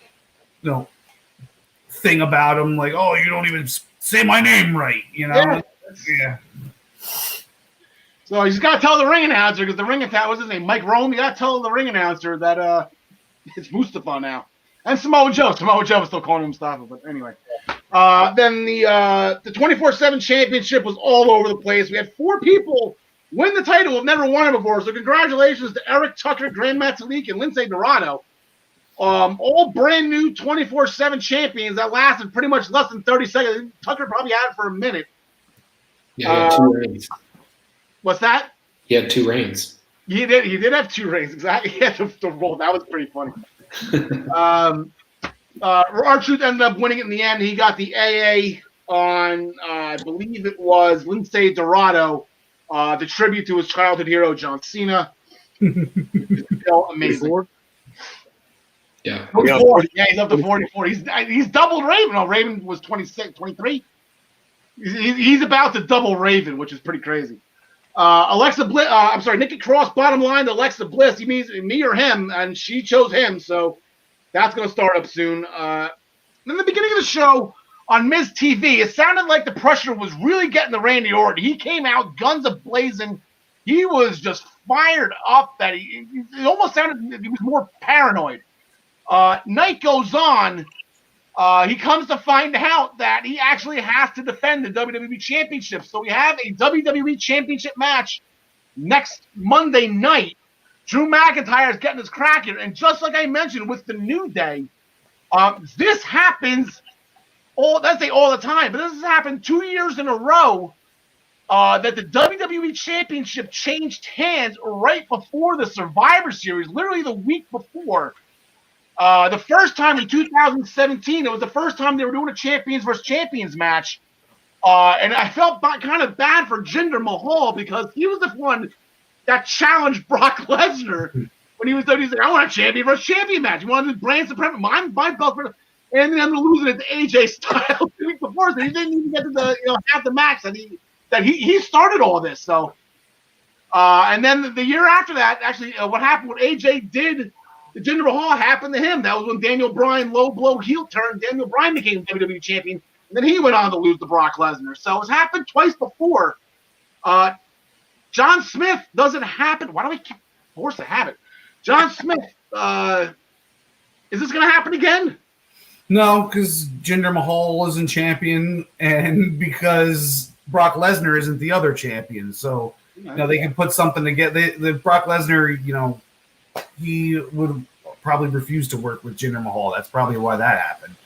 thing about him. Like, oh, you don't even say my name right, Yeah. So he's got to tell the ring announcer, because the ring announcer, what's his name, Mike Rome, you got to tell the ring announcer that it's Mustafa now. And Samoa Joe. Samoa Joe was still calling him Mustafa, but anyway. Then the 24/7 championship was all over the place. We had 4 people win the title. We've never won it before. So congratulations to Eric Tucker, Grand Metalik, and Lindsay Dorado. All brand new 24/7 champions that lasted pretty much less than 30 seconds. Tucker probably had it for a minute. Yeah, he had 2 reigns. What's that? He had 2 reigns. He did have 2 reigns, exactly. He had to roll. That was pretty funny. R-Truth ended up winning it in the end. He got the AA on, I believe it was Lindsay Dorado, the tribute to his childhood hero, John Cena. Amazing. Yeah. 44. Yeah, he's up to 44. He's doubled Raven. Oh, Raven was 26, 23. He's about to double Raven, which is pretty crazy. Alexa Bliss, Nikki Cross, bottom line, Alexa Bliss, he means me or him, and she chose him, so that's going to start up soon. In the beginning of the show on Miz TV, it sounded like the pressure was really getting to Randy Orton. He came out guns a-blazing. He was just fired up that it almost sounded he was more paranoid. Night goes on. He comes to find out that he actually has to defend the WWE Championship. So we have a WWE Championship match next Monday night. Drew McIntyre is getting his cracker. And just like I mentioned with the New Day, this happens all the time. But this has happened 2 years in a row that the WWE Championship changed hands right before the Survivor Series, literally the week before. The first time in 2017, it was the first time they were doing a champions versus champions match. And I felt kind of bad for Jinder Mahal because he was the one that challenged Brock Lesnar when he was like, I want a champion versus champion match. He wanted to brand supremacy. My belt for, and then I'm losing it to AJ Styles 2 weeks before, so he didn't even get to the half the match that he started all this. So, and then the year after that, actually, what happened? What AJ did the Jinder Mahal happened to him. That was when Daniel Bryan low blow heel turn. Daniel Bryan became WWE champion, and then he went on to lose to Brock Lesnar. So it's happened twice before. John Smith doesn't happen. Why do we keep forced to have it? John Smith, is this going to happen again? No, because Jinder Mahal isn't champion, and because Brock Lesnar isn't the other champion. So, they can put something together. The Brock Lesnar, he would probably refuse to work with Jinder Mahal. That's probably why that happened.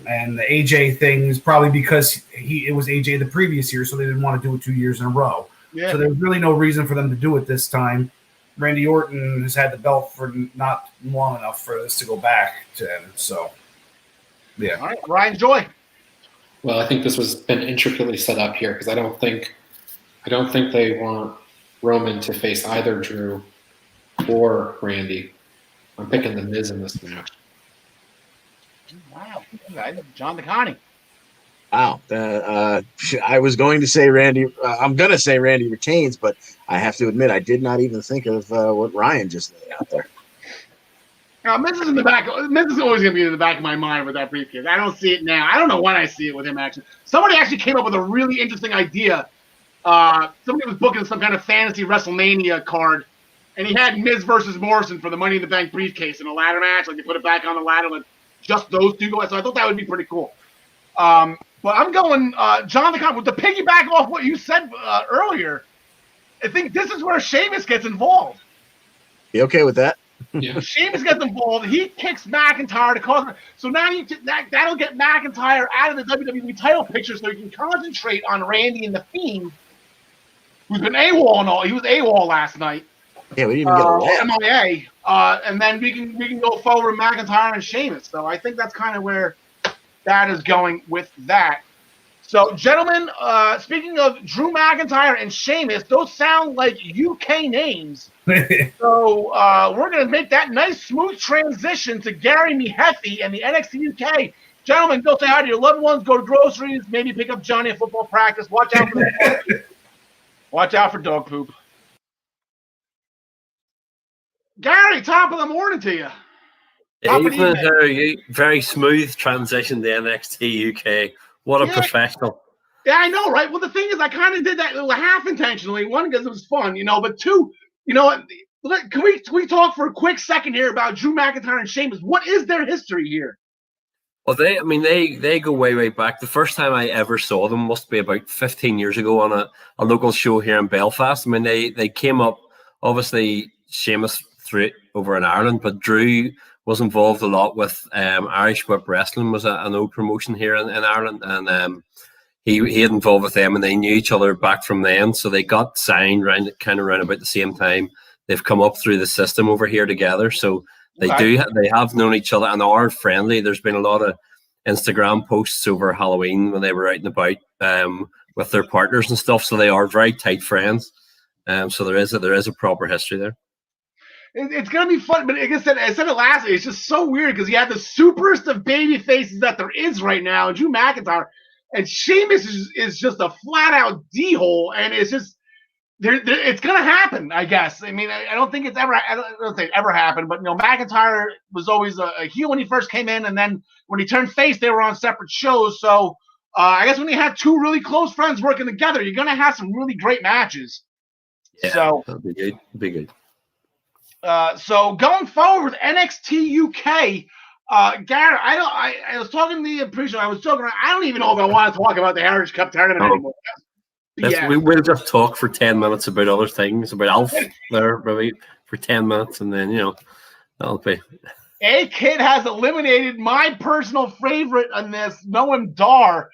And the AJ thing is probably because it was AJ the previous year, so they didn't want to do it 2 years in a row. Yeah. So there's really no reason for them to do it this time. Randy Orton has had the belt for not long enough for this to go back to him. So, yeah. All right, Ryan Joy. Well, I think this was been intricately set up here because I don't think they want Roman to face either Drew or Randy. I'm picking the Miz in this match. Wow, John DeConnie. Wow. I was going to say Randy. I'm going to say Randy retains, but I have to admit I did not even think of what Ryan just laid out there. Now, Miz is in the back. Miz is always going to be in the back of my mind with that briefcase. I don't see it now. I don't know when I see it with him, actually. Somebody actually came up with a really interesting idea. Somebody was booking some kind of fantasy WrestleMania card, and he had Miz versus Morrison for the Money in the Bank briefcase in a ladder match. Like, they put it back on the ladder with just those two guys. So I thought that would be pretty cool. But I'm going John DeConnie. With the piggyback off what you said earlier, I think this is where Sheamus gets involved. You okay with that? Yeah. Sheamus gets involved. He kicks McIntyre to cause. So now that'll get McIntyre out of the WWE title picture, so he can concentrate on Randy and the Fiend, who's been AWOL and all. He was AWOL last night. Yeah, we didn't even get a laugh. MIA. And then we can go forward with McIntyre and Sheamus. So I think that's kind of where that is going with that. So, gentlemen, speaking of Drew McIntyre and Sheamus, those sound like UK names. So we're going to make that nice, smooth transition to Gary Mehaffy and the NXT UK. Gentlemen, go say hi to your loved ones, go to groceries, maybe pick up Johnny at football practice. Watch out for watch out for dog poop. Gary, top of the morning to you. Evening, how are you? Very smooth transition to NXT UK. What a professional. Yeah, I know, right? Well, the thing is, I kind of did that half intentionally. One, because it was fun, but two, can we talk for a quick second here about Drew McIntyre and Sheamus? What is their history here? Well, they go way, way back. The first time I ever saw them must be about 15 years ago on a local show here in Belfast. I mean, they came up, obviously, Sheamus threw it over in Ireland, but Drew was involved a lot with Irish Whip Wrestling, was an old promotion here in Ireland, and he had involved with them, and they knew each other back from then, so they got signed around about the same time. They've come up through the system over here together, so they have known each other and are friendly. There's been a lot of Instagram posts over Halloween when they were out and about with their partners and stuff, so they are very tight friends. So there is a proper history there. It's going to be fun, but like I said it last week, it's just so weird because you have the superest of baby faces that there is right now, Drew McIntyre, and Sheamus is just a flat-out D-hole, and it's just, it's going to happen, I guess. I mean, I don't think it's ever, I don't think it ever happened, but, McIntyre was always a heel when he first came in, and then when he turned face, they were on separate shows, so I guess when you have two really close friends working together, you're going to have some really great matches. Yeah, so that'll be good. Be good. So going forward with NXT UK, Garrett, I was talking to the pre-show. I was joking around. I don't even know if I want to talk about the Heritage Cup tournament anymore. We'll just talk for 10 minutes about other things, about Alf there, maybe for 10 minutes, and then, that'll be. A-Kid has eliminated my personal favorite on this, Noam Dar.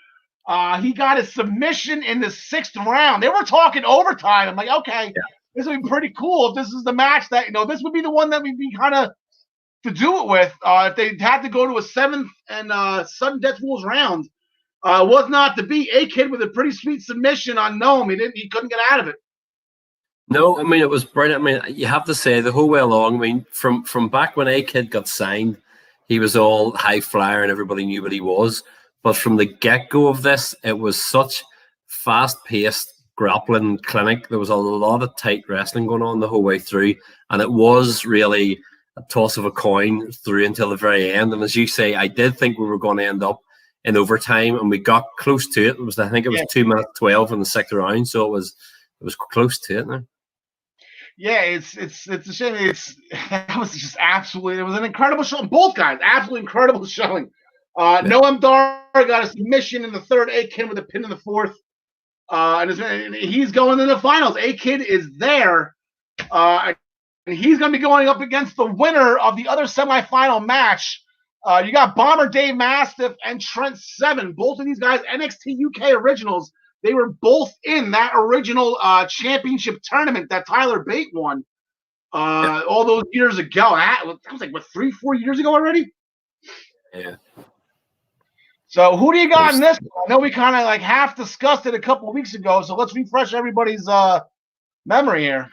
He got a submission in the 6th round. They were talking overtime. I'm like, okay. Yeah. This would be pretty cool if this is the match that, this would be the one that we'd be kind of to do it with. If they had to go to a 7th and sudden death rules round. Was not to be. A-Kid with a pretty sweet submission on Noam. He couldn't get out of it. No, I mean, it was brilliant. I mean, you have to say the whole way along, I mean, from back when A-Kid got signed, he was all high flyer and everybody knew what he was. But from the get-go of this, it was such fast-paced grappling clinic. There was a lot of tight wrestling going on the whole way through, and it was really toss of a coin through until the very end. And as you say, I did think we were going to end up in overtime, and we got close to it. I think it was 2 minutes 12 in the 6th round, so it was close to it now. Yeah, it's a shame. That was just absolutely. It was an incredible show. Both guys, absolutely incredible showing. Noam Dar got a submission in the 3rd. A-Kid with a pin in the 4th. And he's going to the finals. A-Kid is there. And he's going to be going up against the winner of the other semifinal match. You got Bomber Dave Mastiff and Trent Seven. Both of these guys, NXT UK originals. They were both in that original championship tournament that Tyler Bate won all those years ago. That was like, 3-4 years ago already? Yeah. So who do you got in this? I know we kind of like half discussed it a couple of weeks ago, so let's refresh everybody's memory here.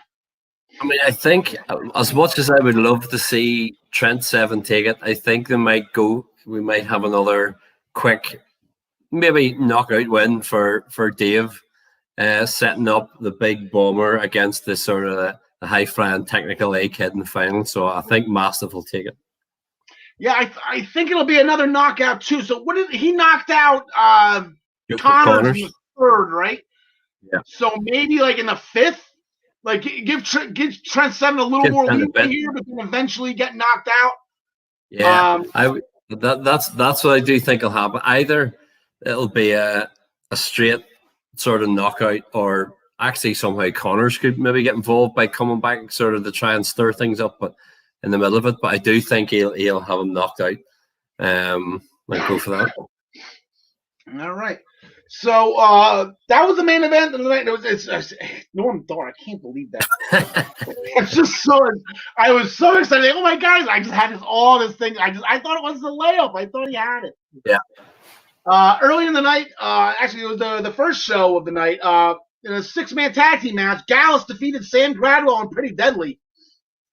I mean, I think as much as I would love to see Trent Seven take it, I think we might have another quick, maybe knockout win for Dave, setting up the big bomber against this sort of the high-flying technical A-Kid in the final. So I think Mastiff will take it. Yeah, I think it'll be another knockout too. So what did he knocked out Connors in the 3rd, right? Yeah. So maybe like in the 5th, like give Trent Seven a little more leeway here, but then eventually get knocked out. Yeah, that's what I do think will happen. Either it'll be a straight sort of knockout, or actually somehow Connors could maybe get involved by coming back sort of to try and stir things up, but in the middle of it. But I do think he'll have him knocked out. I'd go for that. All right. So that was the main event of the night. It's Norm Thor. I can't believe that. It's just I was so excited. Oh my God! I just had this thing. I thought it was the layup. I thought he had it. Yeah. Early in the night, actually it was the first show of the night. In a 6-man tag team match, Gallus defeated Sam Gradwell and Pretty Deadly.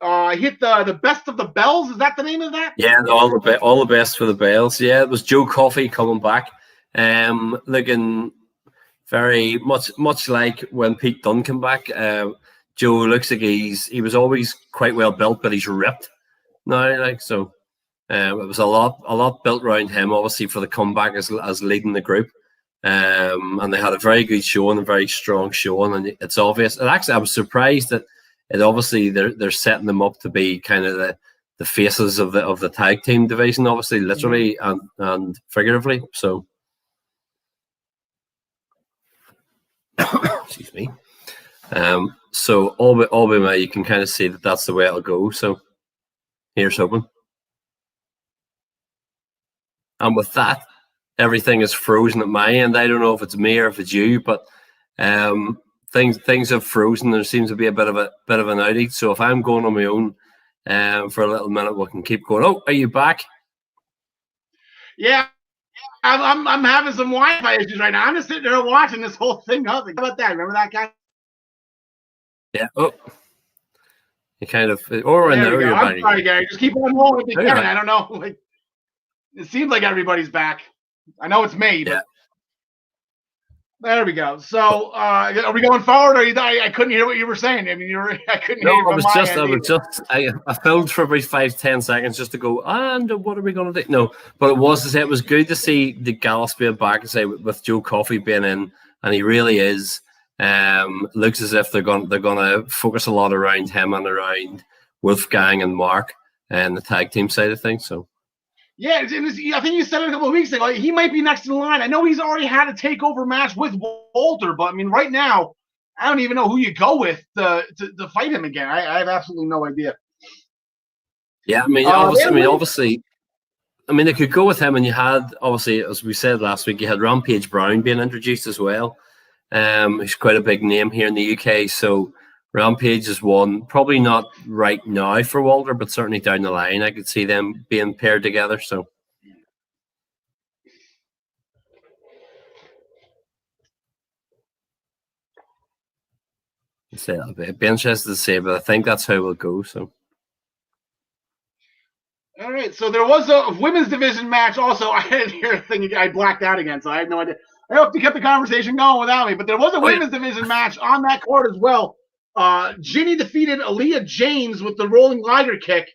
Hit the best of the bells. Is that the name of that? Yeah, all the best for the bells. Yeah, it was Joe Coffey coming back. Looking very much like when Pete Dunne came back. Joe looks like he was always quite well built, but he's ripped now. It was a lot built around him, obviously, for the comeback as leading the group. And they had a very good showing, a very strong showing, and it's obvious. And actually, I was surprised that obviously they're setting them up to be kind of the faces of the tag team division, obviously, literally and figuratively. So. Excuse me. So all by my, you can kind of see that that's the way it'll go. So here's hoping. And with that, everything is frozen at my end. I don't know if it's me or if it's you, but things have frozen. There seems to be a bit of an outage. So if I'm going on my own for a little minute, we can keep going. Oh, are you back? Yeah. I'm having some Wi-Fi issues right now. I'm just sitting there watching this whole thing up. Like, how about that? Remember that guy? Yeah. Oh, you kind of. Or in there, you're I'm sorry, Gary. Just keep on rolling with the camera. I don't know. Like, it seems like everybody's back. I know it's me, but there we go. So, are we going forward? Or I couldn't hear what you were saying. I mean, I couldn't hear. I filmed for about 5-10 seconds just to go. And what are we going to do? No, but it was good to see the Gallus being back and say with Joe Coffey being in, and he really is. Looks as if they're going to focus a lot around him and around Wolfgang and Mark and the tag team side of things. So. Yeah, I think you said it a couple of weeks ago. He might be next in line. I know he's already had a takeover match with Walter, but I mean, right now, I don't even know who you go with to fight him again. I have absolutely no idea. Yeah, I mean, obviously, they could go with him, and you had, obviously, as we said last week, you had Rampage Brown being introduced as well. He's quite a big name here in the UK, so Rampage is one, probably not right now for Walter, but certainly down the line, I could see them being paired together. So, it'd be interesting to see, but I think that's how we'll go. So, all right. So there was a women's division match. Also, I didn't hear a thing. I blacked out again, so I had no idea. I hope you kept the conversation going without me. But there was a women's division match on that card as well. Ginny defeated Aaliyah James with the rolling Liger kick.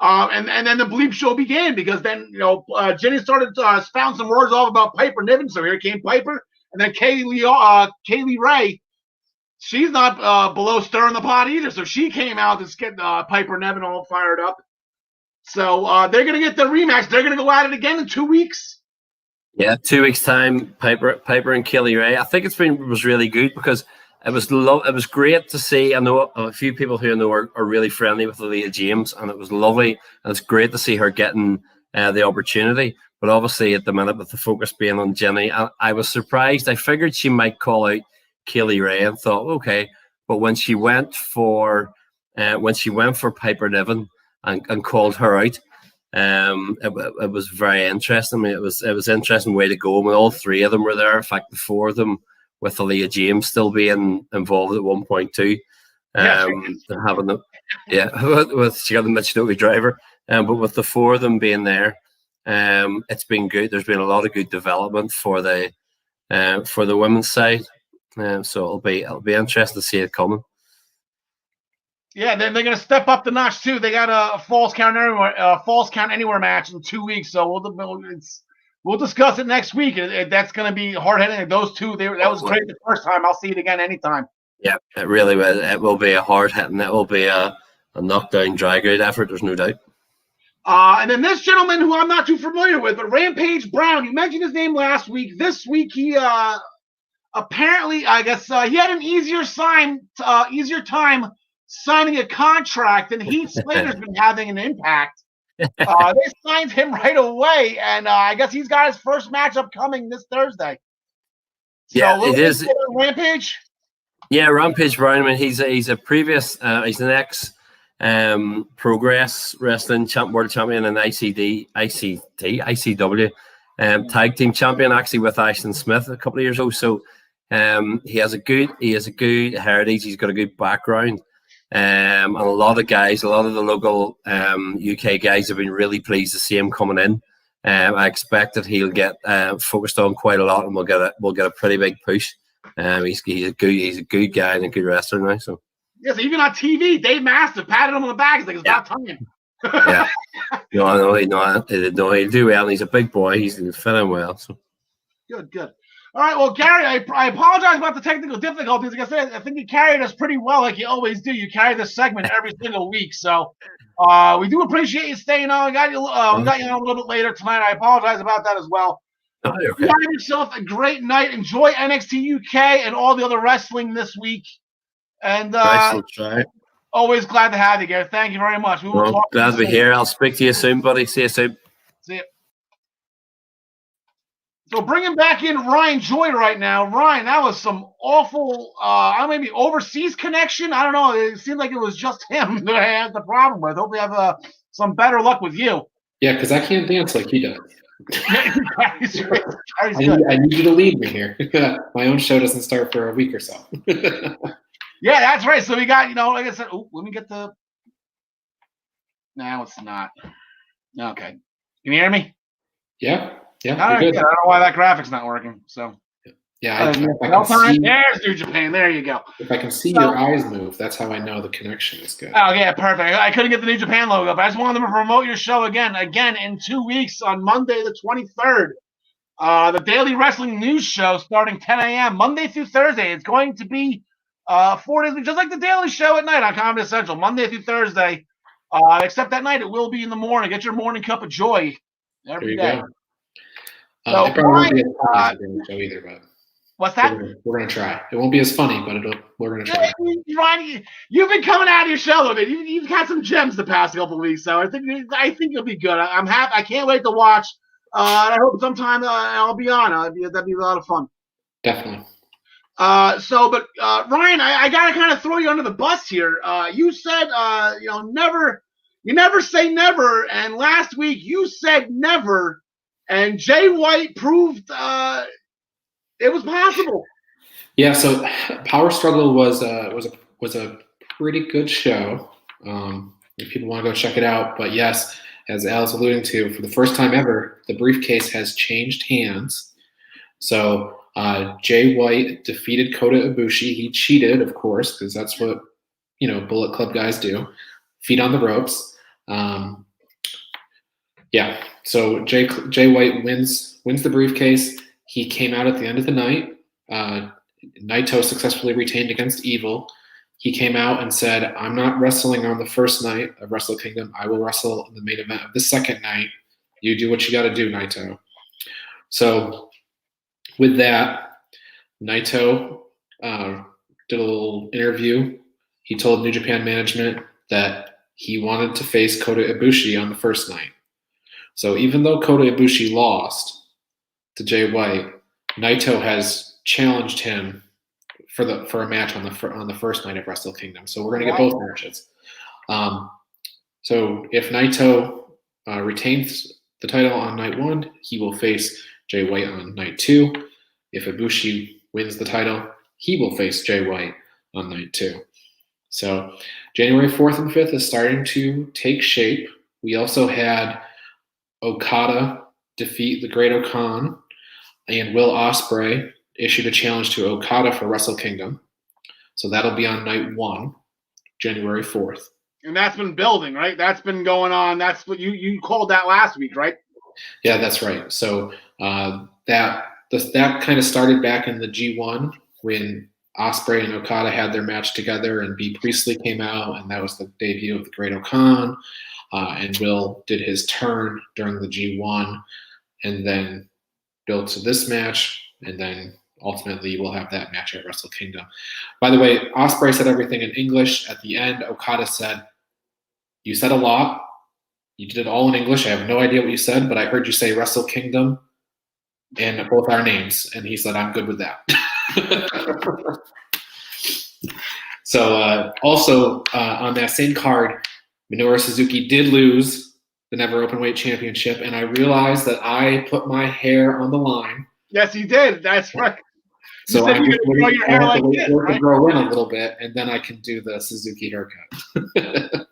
And then the bleep show began because then, Jenny started spouting some words off about Piper Niven. So here came Piper. And then Kaylee Ray, she's not below stirring the pot either. So she came out to get Piper Niven all fired up. So they're going to get the rematch. They're going to go at it again in 2 weeks. Yeah, 2 weeks' time, Piper and Kaylee Ray. I think it was really good because it was great to see. I know a few people who I know are really friendly with Aaliyah James, and it was lovely. And it's great to see her getting the opportunity. But obviously, at the minute, with the focus being on Jenny, I was surprised. I figured she might call out Kaylee Ray and thought, okay. But when she went for Piper Niven and called her out, it was very interesting. I mean, it was an interesting way to go. I mean, all three of them were there. In fact, the four of them, with Aaliyah James still being involved at one point too. Having them, with she got the Mitsubishi driver, but with the four of them being there, it's been good. There's been a lot of good development for the women's side, so it'll be interesting to see it coming. Yeah, then they're going to step up the notch too. They got a falls count anywhere match in 2 weeks, so we'll discuss it next week. That's going to be hard hitting. Those two, that was great the first time. I'll see it again anytime. Yeah, it really will. It will be a hard hitting. It will be a knockdown drag out effort. There's no doubt. And then this gentleman who I'm not too familiar with, but Rampage Brown. You mentioned his name last week. This week he apparently, I guess, he had an easier time signing a contract than Heath Slater's been having an impact. They signed him right away, and I guess he's got his first matchup coming this Thursday. So it is. Rampage? Yeah, Rampage Brown. I mean, he's an ex Progress Wrestling world champion and ICW tag team champion, actually, with Ashton Smith a couple of years ago. So he has a good heritage. He's got a good background. And a lot of the local UK guys have been really pleased to see him coming in. I expect that he'll get focused on quite a lot, and we'll get a pretty big push. He's a good guy and a good wrestler now. So yes, even on TV, Dave Mastiff patted him on the back. He's like, it's about time. Yeah, no, he'll do well. And he's a big boy. He's fit in well. So good. All right, well, Gary, I apologize about the technical difficulties. Like I said, I think you carried us pretty well, like you always do. You carry this segment every single week, so we do appreciate you staying on. We got you on a little bit later tonight. I apologize about that as well. Okay. You have yourself a great night. Enjoy NXT UK and all the other wrestling this week. And always glad to have you, Gary. Thank you very much. Glad to be here. I'll speak to you soon, buddy. See you soon. See you. So bringing back in Ryan Joy right now. Ryan, that was some awful, maybe overseas connection. I don't know. It seemed like it was just him that I had the problem with. Hope we have some better luck with you. Yeah, because I can't dance like he does. I need you to lead me here. My own show doesn't start for a week or so. Yeah, that's right. So we got, like I said, let me get the. No, it's not. Okay. Can you hear me? Yeah. Yeah, all right, good. I don't know why that graphic's not working. So yeah, there's New Japan. There you go. If I can see your eyes move, that's how I know the connection is good. Oh yeah, perfect. I couldn't get the New Japan logo, but I just wanted to promote your show again in 2 weeks on Monday the 23rd. The Daily Wrestling News Show starting 10 a.m. Monday through Thursday. It's going to be 4 days, just like the Daily Show at night on Comedy Central, Monday through Thursday. Except that night it will be in the morning. Get your morning cup of joy every day. Go. It probably won't be as funny as the show either, but what's that? We're gonna try. It won't be as funny, but we're gonna try. Ryan, you've been coming out of your shell a bit. You've had some gems the past couple of weeks, so I think you'll be good. I'm happy. I can't wait to watch. I hope sometime I'll be on. That'd be a lot of fun. Definitely. But Ryan, I gotta kind of throw you under the bus here. You said you never say never, and last week you said never. And Jay White proved it was possible. Yeah, so Power Struggle was a pretty good show. If people want to go check it out, but yes, as Al was alluding to, for the first time ever, the briefcase has changed hands. So Jay White defeated Kota Ibushi. He cheated, of course, because that's what Bullet Club guys do. Feet on the ropes. Yeah, so Jay White wins the briefcase. He came out at the end of the night. Naito successfully retained against Evil. He came out and said, I'm not wrestling on the first night of Wrestle Kingdom. I will wrestle in the main event of the second night. You do what you got to do, Naito. So with that, Naito did a little interview. He told New Japan management that he wanted to face Kota Ibushi on the first night. So even though Kota Ibushi lost to Jay White, Naito has challenged him for a match on the first night of Wrestle Kingdom. So we're going to get both matches. So if Naito retains the title on night 1, he will face Jay White on night 2. If Ibushi wins the title, he will face Jay White on night 2. So January 4th and 5th is starting to take shape. We also had Okada defeat the Great Okan, and Will Ospreay issued a challenge to Okada for Wrestle Kingdom. So that'll be on night 1, January 4th. And that's been building, right? That's been going on. That's what you called that last week, right? Yeah, that's right. So that kind of started back in the G1 when Ospreay and Okada had their match together, and B. Priestley came out, and that was the debut of the Great Okan. And Will did his turn during the G1, and then built to this match, and then ultimately we'll have that match at Wrestle Kingdom. By the way, Ospreay said everything in English. At the end, Okada said, "You said a lot. You did it all in English. I have no idea what you said, but I heard you say Wrestle Kingdom and both our names." And he said, "I'm good with that." So also on that same card, Minoru Suzuki did lose the Never Openweight Championship, and I realized that I put my hair on the line. Yes, he did. That's right. So you said you're going to grow your hair like this, right? Grow in a little bit, and then I can do the Suzuki haircut.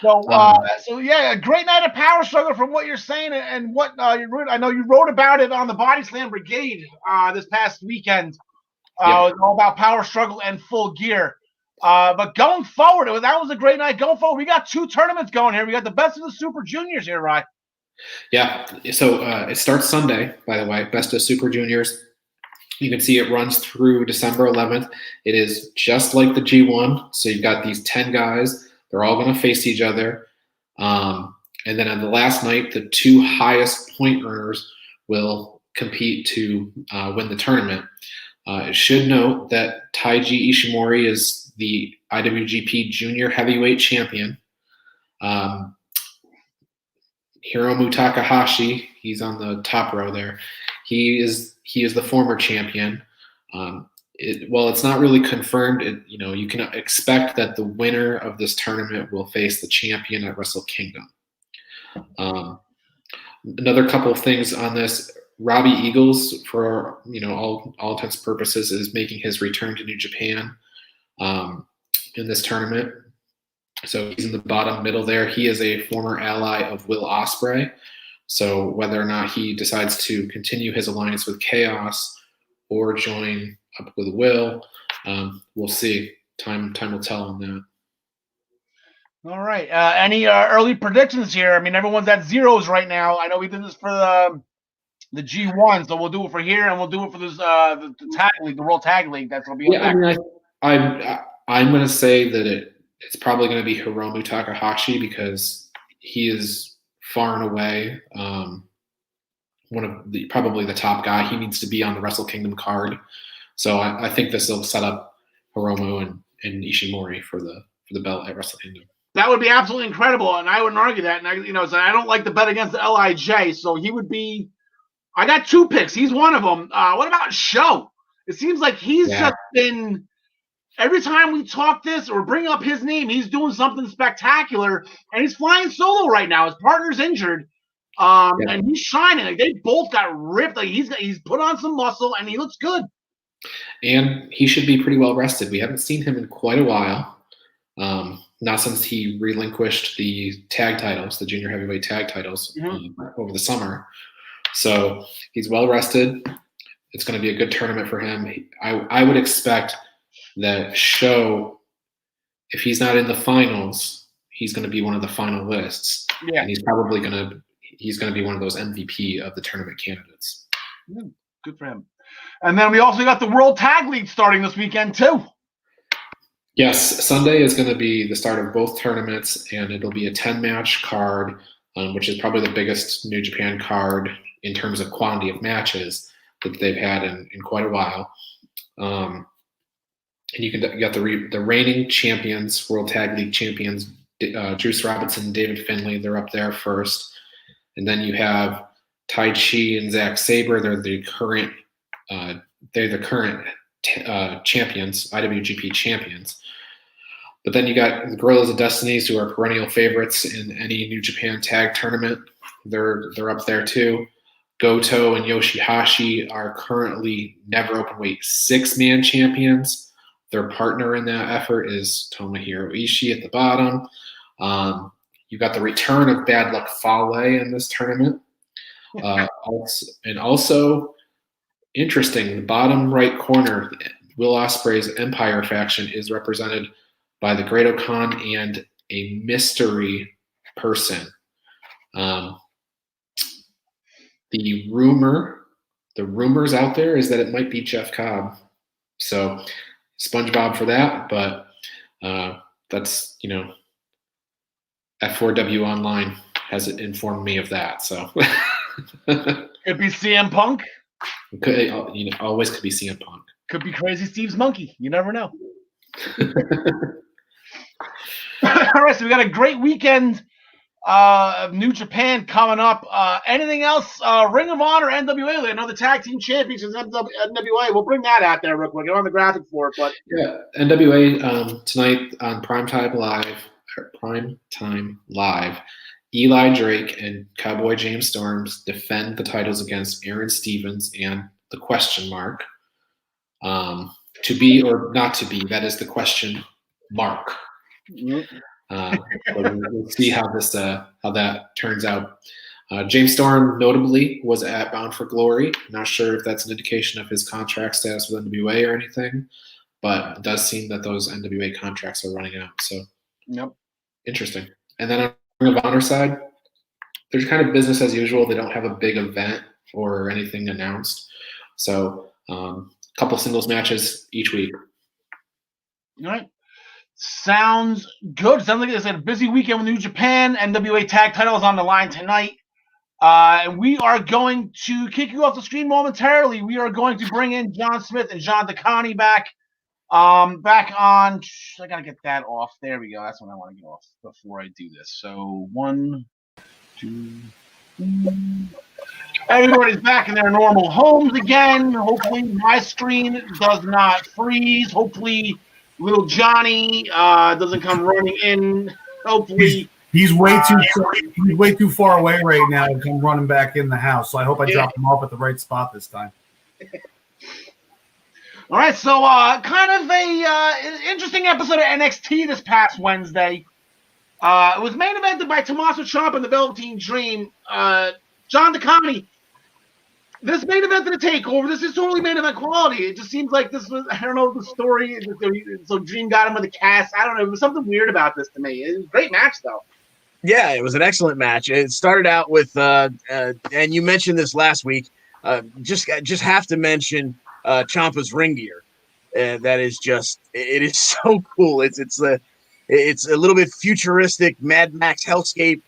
So yeah, a great night of power struggle from what you're saying, and what you wrote. I know you wrote about it on the Body Slam Brigade this past weekend. It was all about power struggle and Full Gear. But going forward, that was a great night. Going forward, we got 2 tournaments going here. We got the Best of the Super Juniors here, right? Yeah. So it starts Sunday, by the way. Best of Super Juniors. You can see it runs through December 11th. It is just like the G1. So you've got these 10 guys. They're all going to face each other. And then on the last night, the 2 highest point earners will compete to win the tournament. It should note that Taiji Ishimori is the IWGP Junior Heavyweight Champion. Hiromu Takahashi, he's on the top row there. He is the former champion. While it's not really confirmed, you can expect that the winner of this tournament will face the champion at Wrestle Kingdom. Another couple of things on this. Robbie Eagles, for all intents and purposes, is making his return to New Japan in this tournament. So he's in the bottom middle there. He is a former ally of Will Ospreay. So whether or not he decides to continue his alliance with Chaos or join up with Will, we'll see. Time will tell on that. All right. Any early predictions here? I mean, everyone's at zeros right now. I know we did this for the G1, so we'll do it for here, and we'll do it for this the tag league, the World Tag League. That's gonna be. Yeah, I mean, I'm going to say that it's probably going to be Hiromu Takahashi, because he is far and away one of probably the top guy. He needs to be on the Wrestle Kingdom card, so I think this will set up Hiromu and Ishimori for the belt at Wrestle Kingdom. That would be absolutely incredible, and I wouldn't argue that. And so I don't like to bet against the LIJ, so he would be. I got 2 picks. He's one of them. What about Show? It seems like he's just been. Every time we talk this or bring up his name, he's doing something spectacular, and he's flying solo right now. His partner's injured, and he's shining. Like, they both got ripped. Like he's put on some muscle, and he looks good. And he should be pretty well rested. We haven't seen him in quite a while, not since he relinquished the tag titles, the junior heavyweight tag titles, over the summer. So he's well rested. It's going to be a good tournament for him. I would expect that Show if he's not in the finals, he's going to be one of the finalists. Yeah. And he's probably going to be one of those MVP of the tournament candidates. Yeah, good for him. And then we also got the World Tag League starting this weekend too. Yes, Sunday is going to be the start of both tournaments, and it'll be a 10-match card, which is probably the biggest New Japan card in terms of quantity of matches that they've had in quite a while. And you got the reigning champions, World Tag League champions, Juice Robinson, David Finlay. They're up there first, and then you have Tai Chi and Zack Sabre. They're the current champions, IWGP champions. But then you got the Gorillas of Destinies, who are perennial favorites in any New Japan tag tournament. They're up there too. Goto and Yoshihashi are currently never openweight 6-man champions. Their partner in that effort is Tomohiro Ishii at the bottom. You got the return of Bad Luck Fale in this tournament. Also interesting, the bottom right corner, Will Ospreay's Empire faction is represented by the Great Khan and a mystery person. The rumors out there is that it might be Jeff Cobb. So SpongeBob for that, but that's, F4W Online has informed me of that. So Could be CM Punk. Always could be CM Punk. Could be Crazy Steve's monkey. You never know. All right, so we got a great weekend of New Japan coming up. Anything else? Ring of Honor, NWA. I know the tag team champions is NWA. We'll bring that out there real quick. Get on the graphic for it, but yeah, NWA tonight on Primetime Live. Eli Drake and Cowboy James Storms defend the titles against Aaron Stevens and the question mark. To be or not to be, that is the question mark. We'll see how that turns out. James Storm notably was at Bound for Glory. Not sure if that's an indication of his contract status with NWA or anything, but it does seem that those NWA contracts are running out. So, yep, interesting. And then on the Ring of Honor side, they're kind of business as usual. They don't have a big event or anything announced. So, a couple singles matches each week. All right. Sounds good. Sounds like it's a busy weekend with New Japan. NWA tag titles on the line tonight. And we are going to kick you off the screen momentarily. We are going to bring in John Smith and John DeConnie back. Back on. I gotta get that off. There we go. That's what I want to get off before I do this. So 1, 2, 3. Everybody's back in their normal homes again. Hopefully my screen does not freeze. Hopefully little Johnny doesn't come running in. Hopefully he's way too far away right now to come running back in the house. So I hope I drop him off at the right spot this time. All right, so kind of a interesting episode of NXT this past Wednesday. It was main evented by Tommaso Ciampa and the Velveteen Dream. John DeConnie, this main event of the takeover, this is totally main event quality. It just seems like this was, I don't know the story. So Dream got him with the cast. I don't know. There was something weird about this to me. It was a great match, though. Yeah, it was an excellent match. It started out with, and you mentioned this last week, just have to mention Ciampa's ring gear. That is just, it is so cool. It's a little bit futuristic Mad Max hellscape.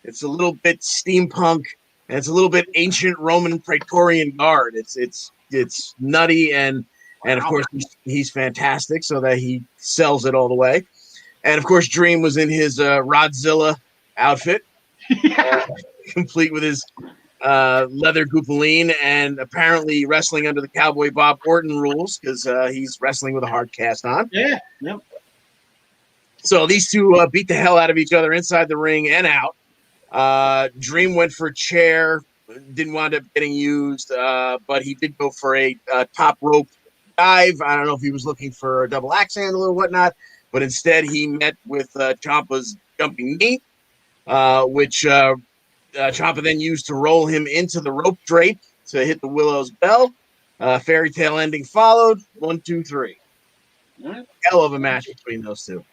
It's a little bit steampunk. And it's a little bit ancient Roman Praetorian Guard. It's nutty, and of course he's fantastic, so that he sells it all the way. And of course, Dream was in his Rodzilla outfit, complete with his leather goopaline, and apparently wrestling under the Cowboy Bob Orton rules because he's wrestling with a hard cast on. Yeah, yep. So these two beat the hell out of each other inside the ring and out. Dream went for a chair, didn't wind up getting used, but he did go for a top rope dive. I don't know if he was looking for a double axe handle or whatnot, but instead he met with Ciampa's jumping knee, which Ciampa then used to roll him into the rope drape to hit the Willow's Bell. Fairy tale ending followed. 1, 2, 3. Hell of a match between those two.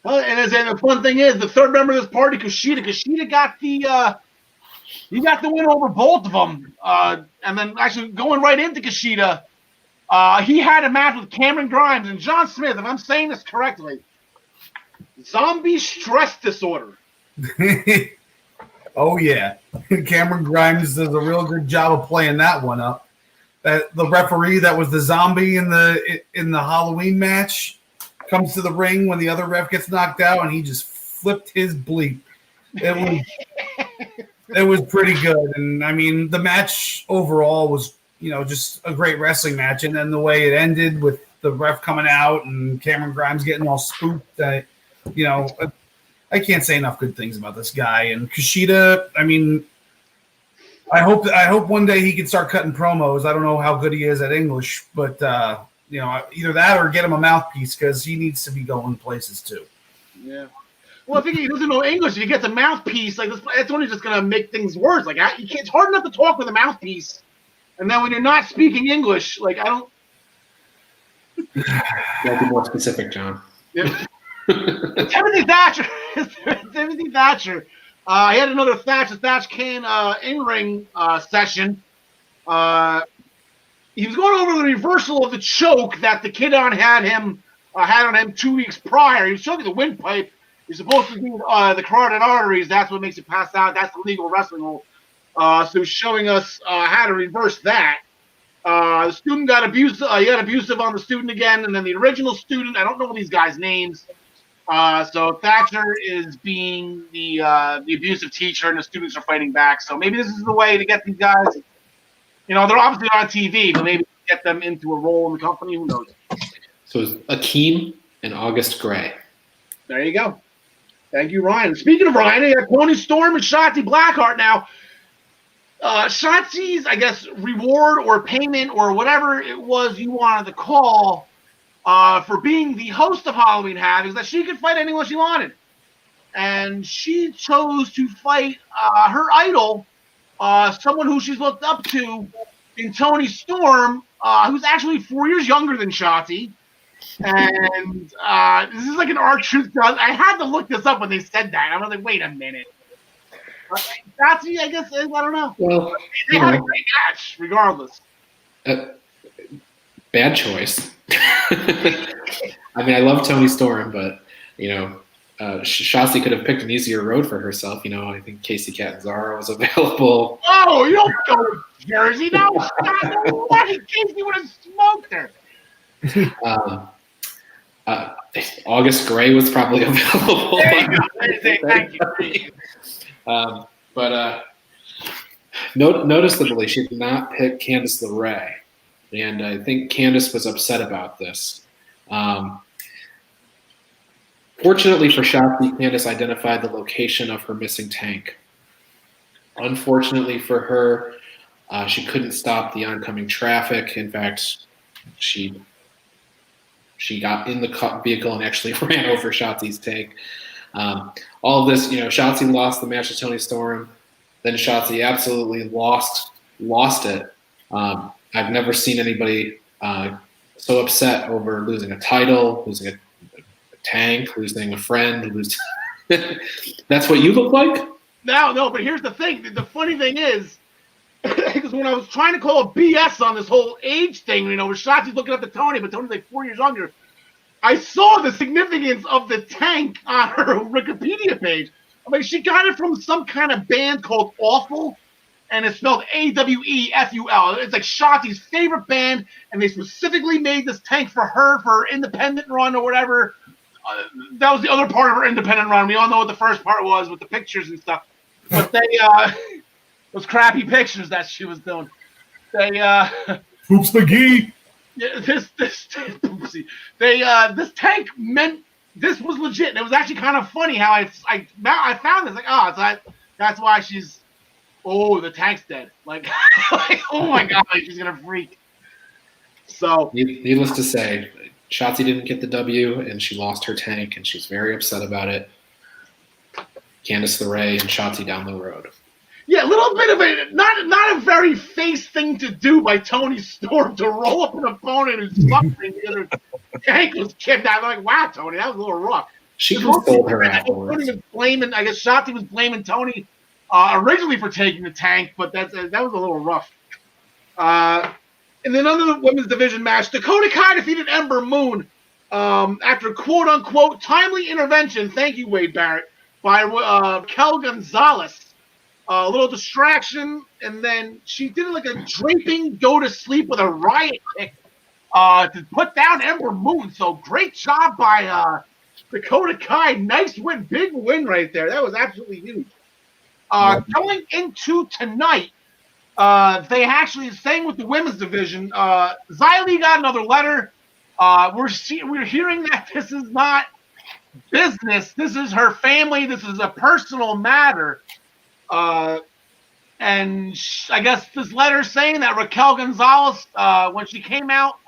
And the fun thing is, the third member of this party, Kushida got the win over both of them. And then actually going right into Kushida, he had a match with Cameron Grimes and John Smith, if I'm saying this correctly. Zombie stress disorder. Oh yeah, Cameron Grimes does a real good job of playing that one up. That the referee that was the zombie in the Halloween match comes to the ring when the other ref gets knocked out, and he just flipped his bleep. It was pretty good, and I mean the match overall was just a great wrestling match, and then the way it ended with the ref coming out and Cameron Grimes getting all spooked. I can't say enough good things about this guy. And Kushida, I mean, I hope one day he can start cutting promos. I don't know how good he is at English, but either that or get him a mouthpiece because he needs to be going places too. Yeah. Well, I think he doesn't know English. If he gets a mouthpiece, like it's only just gonna make things worse. Like it's hard enough to talk with a mouthpiece, and then when you're not speaking English, like I don't. Gotta be more specific, John. Yeah. Timothy Thatcher. He had another Thatch Kane in-ring session. He was going over the reversal of the choke that the kid had on him 2 weeks prior. He was choking the windpipe. You're supposed to do the carotid arteries. That's what makes you pass out. That's the legal wrestling rule. So he's showing us how to reverse that. The student got abusive. He got abusive on the student again, and then the original student. I don't know these guys' names. So Thatcher is being the abusive teacher, and the students are fighting back. So maybe this is the way to get these guys. They're obviously on TV, but maybe get them into a role in the company. Who knows? So it's Akeem and August Gray. There you go. Thank you, Ryan. Speaking of Ryan, you got Tony Storm and Shotzi Blackheart now. Shotzi's, I guess, reward or payment or whatever it was you wanted to call for being the host of Halloween Havoc is that she could fight anyone she wanted. And she chose to fight her idol, someone who she's looked up to in Tony Storm, who's actually 4 years younger than Shotzi. And this is like an R-Truth. I had to look this up when they said that. I was like, wait a minute. Shotzi, I guess, I don't know. Well, they had a great match, regardless. Bad choice. I mean, I love Tony Storm, but, Shotzi could have picked an easier road for herself. I think Casey Catanzaro was available. Oh, you don't go to Jersey. No, Casey would have smoked her. August Gray was probably available. There you go. Thank you. But noticeably, she did not pick Candice LeRae, and I think Candice was upset about this. Fortunately for Shotzi, Candice identified the location of her missing tank. Unfortunately for her, she couldn't stop the oncoming traffic. In fact, she got in the vehicle and actually ran over Shotzi's tank. All of this, Shotzi lost the match to Tony Storm. Then Shotzi absolutely lost it. I've never seen anybody so upset over losing a title, losing a tank, losing a friend. That's what you look like? No, but here's the thing. The funny thing is, because when I was trying to call a BS on this whole age thing, where Shotzi's looking up to Tony, but Tony's like 4 years younger, I saw the significance of the tank on her Wikipedia page. I mean, she got it from some kind of band called Awful, and it's spelled AWEFUL. It's like Shotzi's favorite band, and they specifically made this tank for her for her independent run or whatever. That was the other part of her independent run. We all know what the first part was with the pictures and stuff. But they, those crappy pictures that she was doing. They, Oops, McGee. Yeah, this tank meant this was legit. And it was actually kind of funny how I found this. Like, that's why she's. Oh, the tank's dead. Like oh my god, she's gonna freak. So, needless to say, Shotzi didn't get the W, and she lost her tank, and she's very upset about it. Candice LeRae and Shotzi down the road. Yeah, a little bit of a not a very face thing to do by Tony Storm to roll up an opponent who's suffering the other tank was kicked out. I'm like, wow, Tony, that was a little rough. She consoled her I afterwards. guess Shotzi was blaming Tony originally for taking the tank, but that was a little rough. And then under the women's division match, Dakota Kai defeated Ember Moon after quote-unquote timely intervention, thank you, Wade Barrett, by Raquel Gonzalez. A little distraction, and then she did like a draping go to sleep with a Riot kick to put down Ember Moon. So great job by Dakota Kai. Nice win, big win right there. That was absolutely huge. Going into tonight, they actually staying with the women's division. Xia Li got another letter. We're hearing that this is not business. This is her family. This is a personal matter. And I guess this letter saying that Raquel Gonzalez, when she came out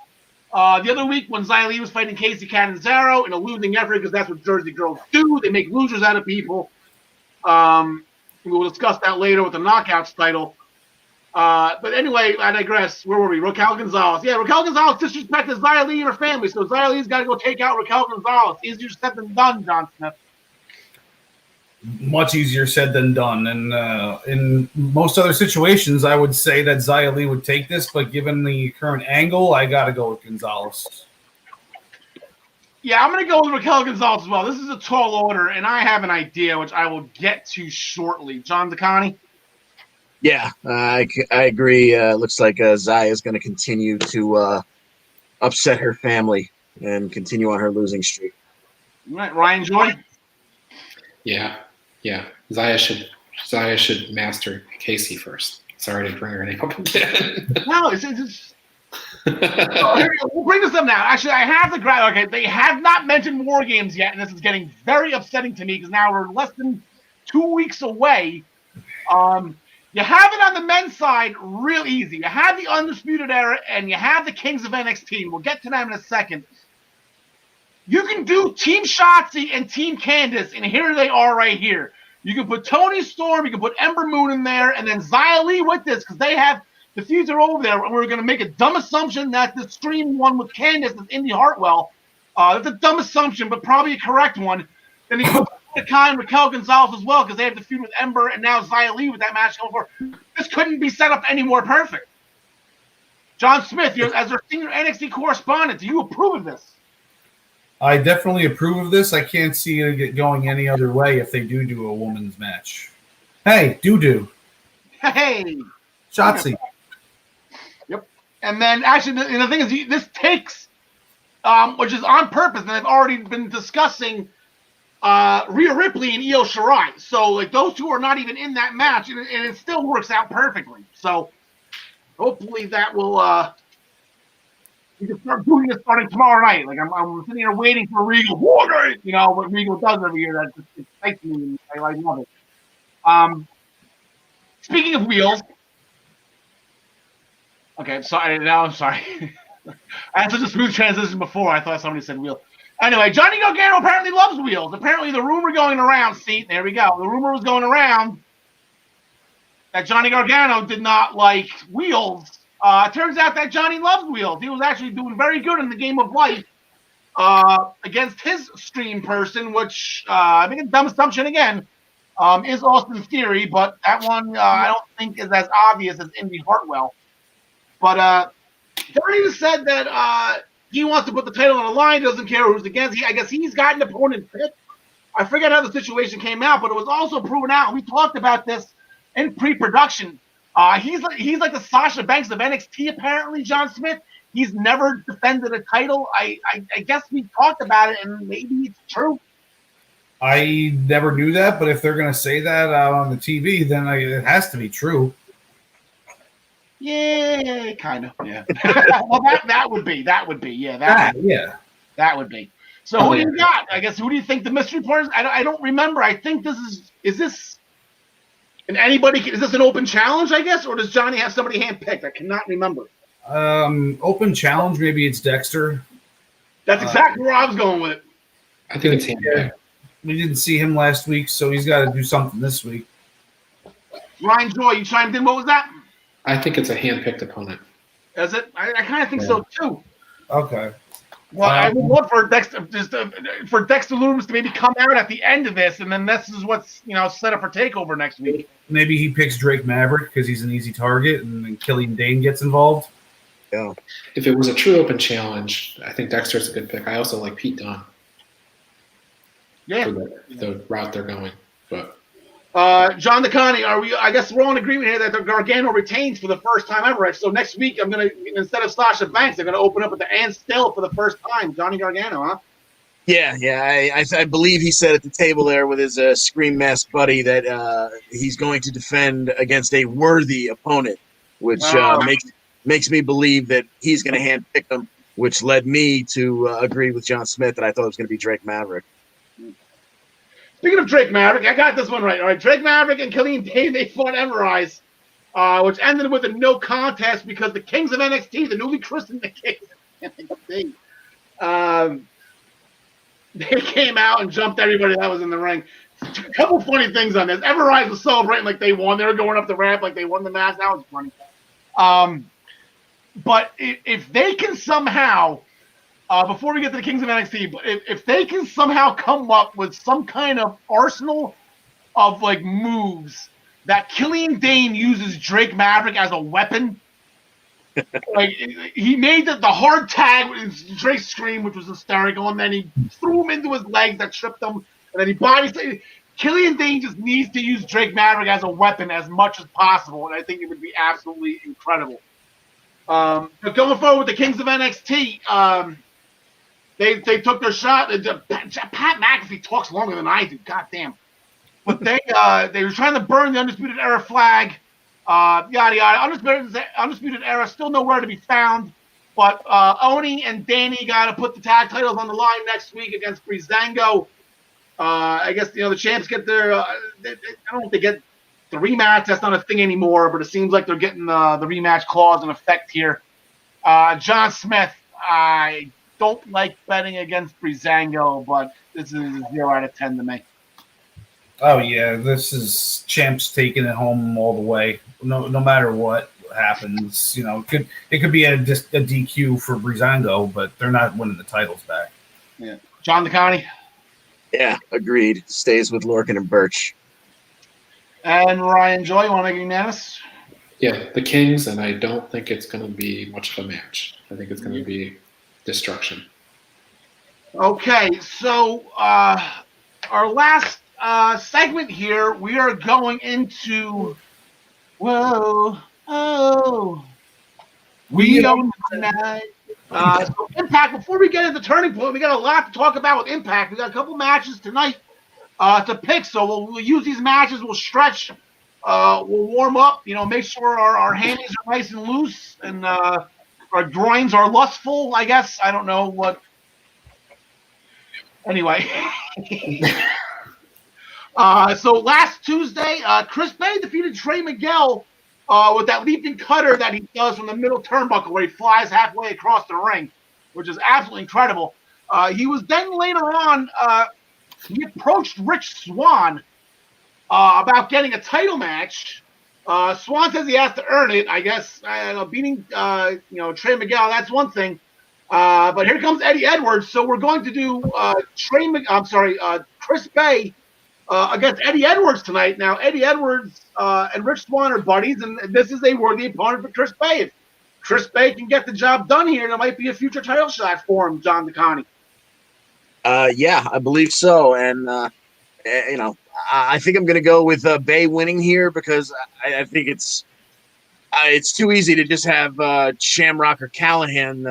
the other week when Xia Li was fighting Casey Catanzaro in a losing effort, because that's what Jersey girls do. They make losers out of people. We'll discuss that later with the Knockouts title. But anyway, I digress. Where were we? Raquel Gonzalez. Yeah, Raquel Gonzalez disrespected Xia Li and her family, so Xia Li's got to go take out Raquel Gonzalez. Easier said than done, John Smith. Much easier said than done. And in most other situations, I would say that Xia Li would take this, but given the current angle, I got to go with Gonzalez. Yeah, I'm going to go with Raquel Gonzalez as well. This is a tall order, and I have an idea, which I will get to shortly. John DeConnie? Yeah, I agree. Looks like Xia is going to continue to upset her family and continue on her losing streak. All right, Ryan Joy? Yeah. Xia should master Casey first. Sorry to bring her name up again. No, it's we'll bring this up now. Actually, I have the graph. Okay, they have not mentioned War Games yet, and this is getting very upsetting to me because now we're less than 2 weeks away. You have it on the men's side real easy. You have the Undisputed Era, and you have the Kings of NXT. We'll get to them in a second. You can do Team Shotzi and Team Candice, and here they are right here. You can put Toni Storm, you can put Ember Moon in there, and then Xia Li with this, because they have the feuds are over there, and we're going to make a dumb assumption that the stream one with Candice is Indy Hartwell. That's a dumb assumption, but probably a correct one. Then you put Kai and Raquel Gonzalez as well, because they have the feud with Ember, and now Xia Li with that match going for. This couldn't be set up any more perfect. John Smith, as our senior NXT correspondent, do you approve of this? I definitely approve of this. I can't see it going any other way if they do a women's match. Hey, do. Hey. Shotzi. Yep. And then, actually, the thing is, this takes, which is on purpose, and I've already been discussing Rhea Ripley and Io Shirai. So, like, those two are not even in that match, and it still works out perfectly. So, hopefully that will... we can start doing this starting tomorrow night. Like I'm sitting here waiting for Regal. What Regal does every year. That just excites me. I love it. Speaking of wheels. Okay, sorry. Now I'm sorry. I had such a smooth transition before. I thought somebody said wheel. Anyway, Johnny Gargano apparently loves wheels. Apparently, the rumor going around. See, there we go. The rumor was going around that Johnny Gargano did not like wheels. Turns out that Johnny loves wheels. He was actually doing very good in the game of life against his stream person, which I think a dumb assumption again is Austin Theory, but that one I don't think is as obvious as Indy Hartwell. But Theory said that he wants to put the title on the line, doesn't care who's against. I guess he's got an opponent picked. I forget how the situation came out, but it was also proven out. We talked about this in pre-production. He's like the Sasha Banks of NXT, apparently, John Smith. He's never defended a title. I guess we talked about it, and maybe it's true. I never knew that, but if they're going to say that on the TV, then it has to be true. Yeah, kind of. Yeah. Well, that would be. Yeah, that would be. So who do you got? I guess who do you think the mystery part is? I don't remember. I think this is this. And is this an open challenge, I guess, or does Johnny have somebody handpicked? I cannot remember. Open challenge, maybe it's Dexter. That's exactly where I was going with it. I think it's handpicked. We didn't see him last week, so he's got to do something this week. Ryan Joy, you chimed in. What was that? I think it's a handpicked opponent. Is it? I kind of think so, too. Okay. Well, I would love for Dexter Loomis to maybe come out at the end of this, and then this is what's set up for Takeover next week. Maybe he picks Drake Maverick because he's an easy target, and then Killian Dane gets involved. Yeah. If it was a true open challenge, I think Dexter's a good pick. I also like Pete Dunne. Yeah. For the route they're going, but. John DeConnie, I guess we're all in agreement here that the Gargano retains for the first time ever. So next week, I'm going to, instead of Sasha Banks, they're going to open up with the Ann Still for the first time. Johnny Gargano, huh? Yeah. I believe he said at the table there with his Scream Mask buddy that he's going to defend against a worthy opponent, which makes me believe that he's going to handpick him, which led me to agree with John Smith that I thought it was going to be Drake Maverick. Speaking of Drake Maverick, I got this one right. All right, Drake Maverick and Killian Dane, they fought Everrise, which ended with a no contest because the Kings of NXT, the newly christened the Kings of NXT, they came out and jumped everybody that was in the ring. A couple funny things on this. Everrise was celebrating like they won. They were going up the ramp like they won the match. That was funny. But if they can somehow... before we get to the Kings of NXT, but if they can somehow come up with some kind of arsenal of like moves that Killian Dane uses Drake Maverick as a weapon, like he made the hard tag with Drake's scream, which was hysterical, and then he threw him into his legs that tripped him, and then he body. Killian Dane just needs to use Drake Maverick as a weapon as much as possible, and I think it would be absolutely incredible. But going forward with the Kings of NXT, They took their shot. Pat McAfee talks longer than I do. Goddamn. But they were trying to burn the Undisputed Era flag. Yada yada. Undisputed Era still nowhere to be found. But Oni and Danny got to put the tag titles on the line next week against Breezango. I guess the champs get their. I don't know if they get the rematch. That's not a thing anymore. But it seems like they're getting the rematch clause in effect here. John Smith. I don't like betting against Breezango, but this is a 0 out of 10 to me. Oh yeah, this is champs taking it home all the way. No matter what happens, it could be a DQ for Breezango, but they're not winning the titles back. Yeah, John DeConnie. Yeah, agreed. Stays with Lorcan and Birch. And Ryan Joy, you want to make it unanimous? Yeah, the Kings, and I don't think it's going to be much of a match. I think it's going to be destruction. Okay, so our last segment here, we are going into we own tonight. So Impact. Before we get into Turning Point, we got a lot to talk about with Impact. We got a couple matches tonight to pick, so we'll use these matches. We'll stretch. We'll warm up. Make sure our hands are nice and loose, and our groins are lustful, I guess. I don't know what. Anyway. So last Tuesday, Chris Bay defeated Trey Miguel with that leaping cutter that he does from the middle turnbuckle where he flies halfway across the ring, which is absolutely incredible. He was then later on, he approached Rich Swann about getting a title match. Swan says he has to earn it. I guess beating Trey Miguel, that's one thing. But here comes Eddie Edwards. So we're going to do Chris Bay against Eddie Edwards tonight. Now Eddie Edwards and Rich Swann are buddies, and this is a worthy opponent for Chris Bay. If Chris Bay can get the job done here, there might be a future title shot for him, John DeConnie. Yeah, I believe so, and I think I'm going to go with Bay winning here because I think it's too easy to just have Shamrock or Callahan,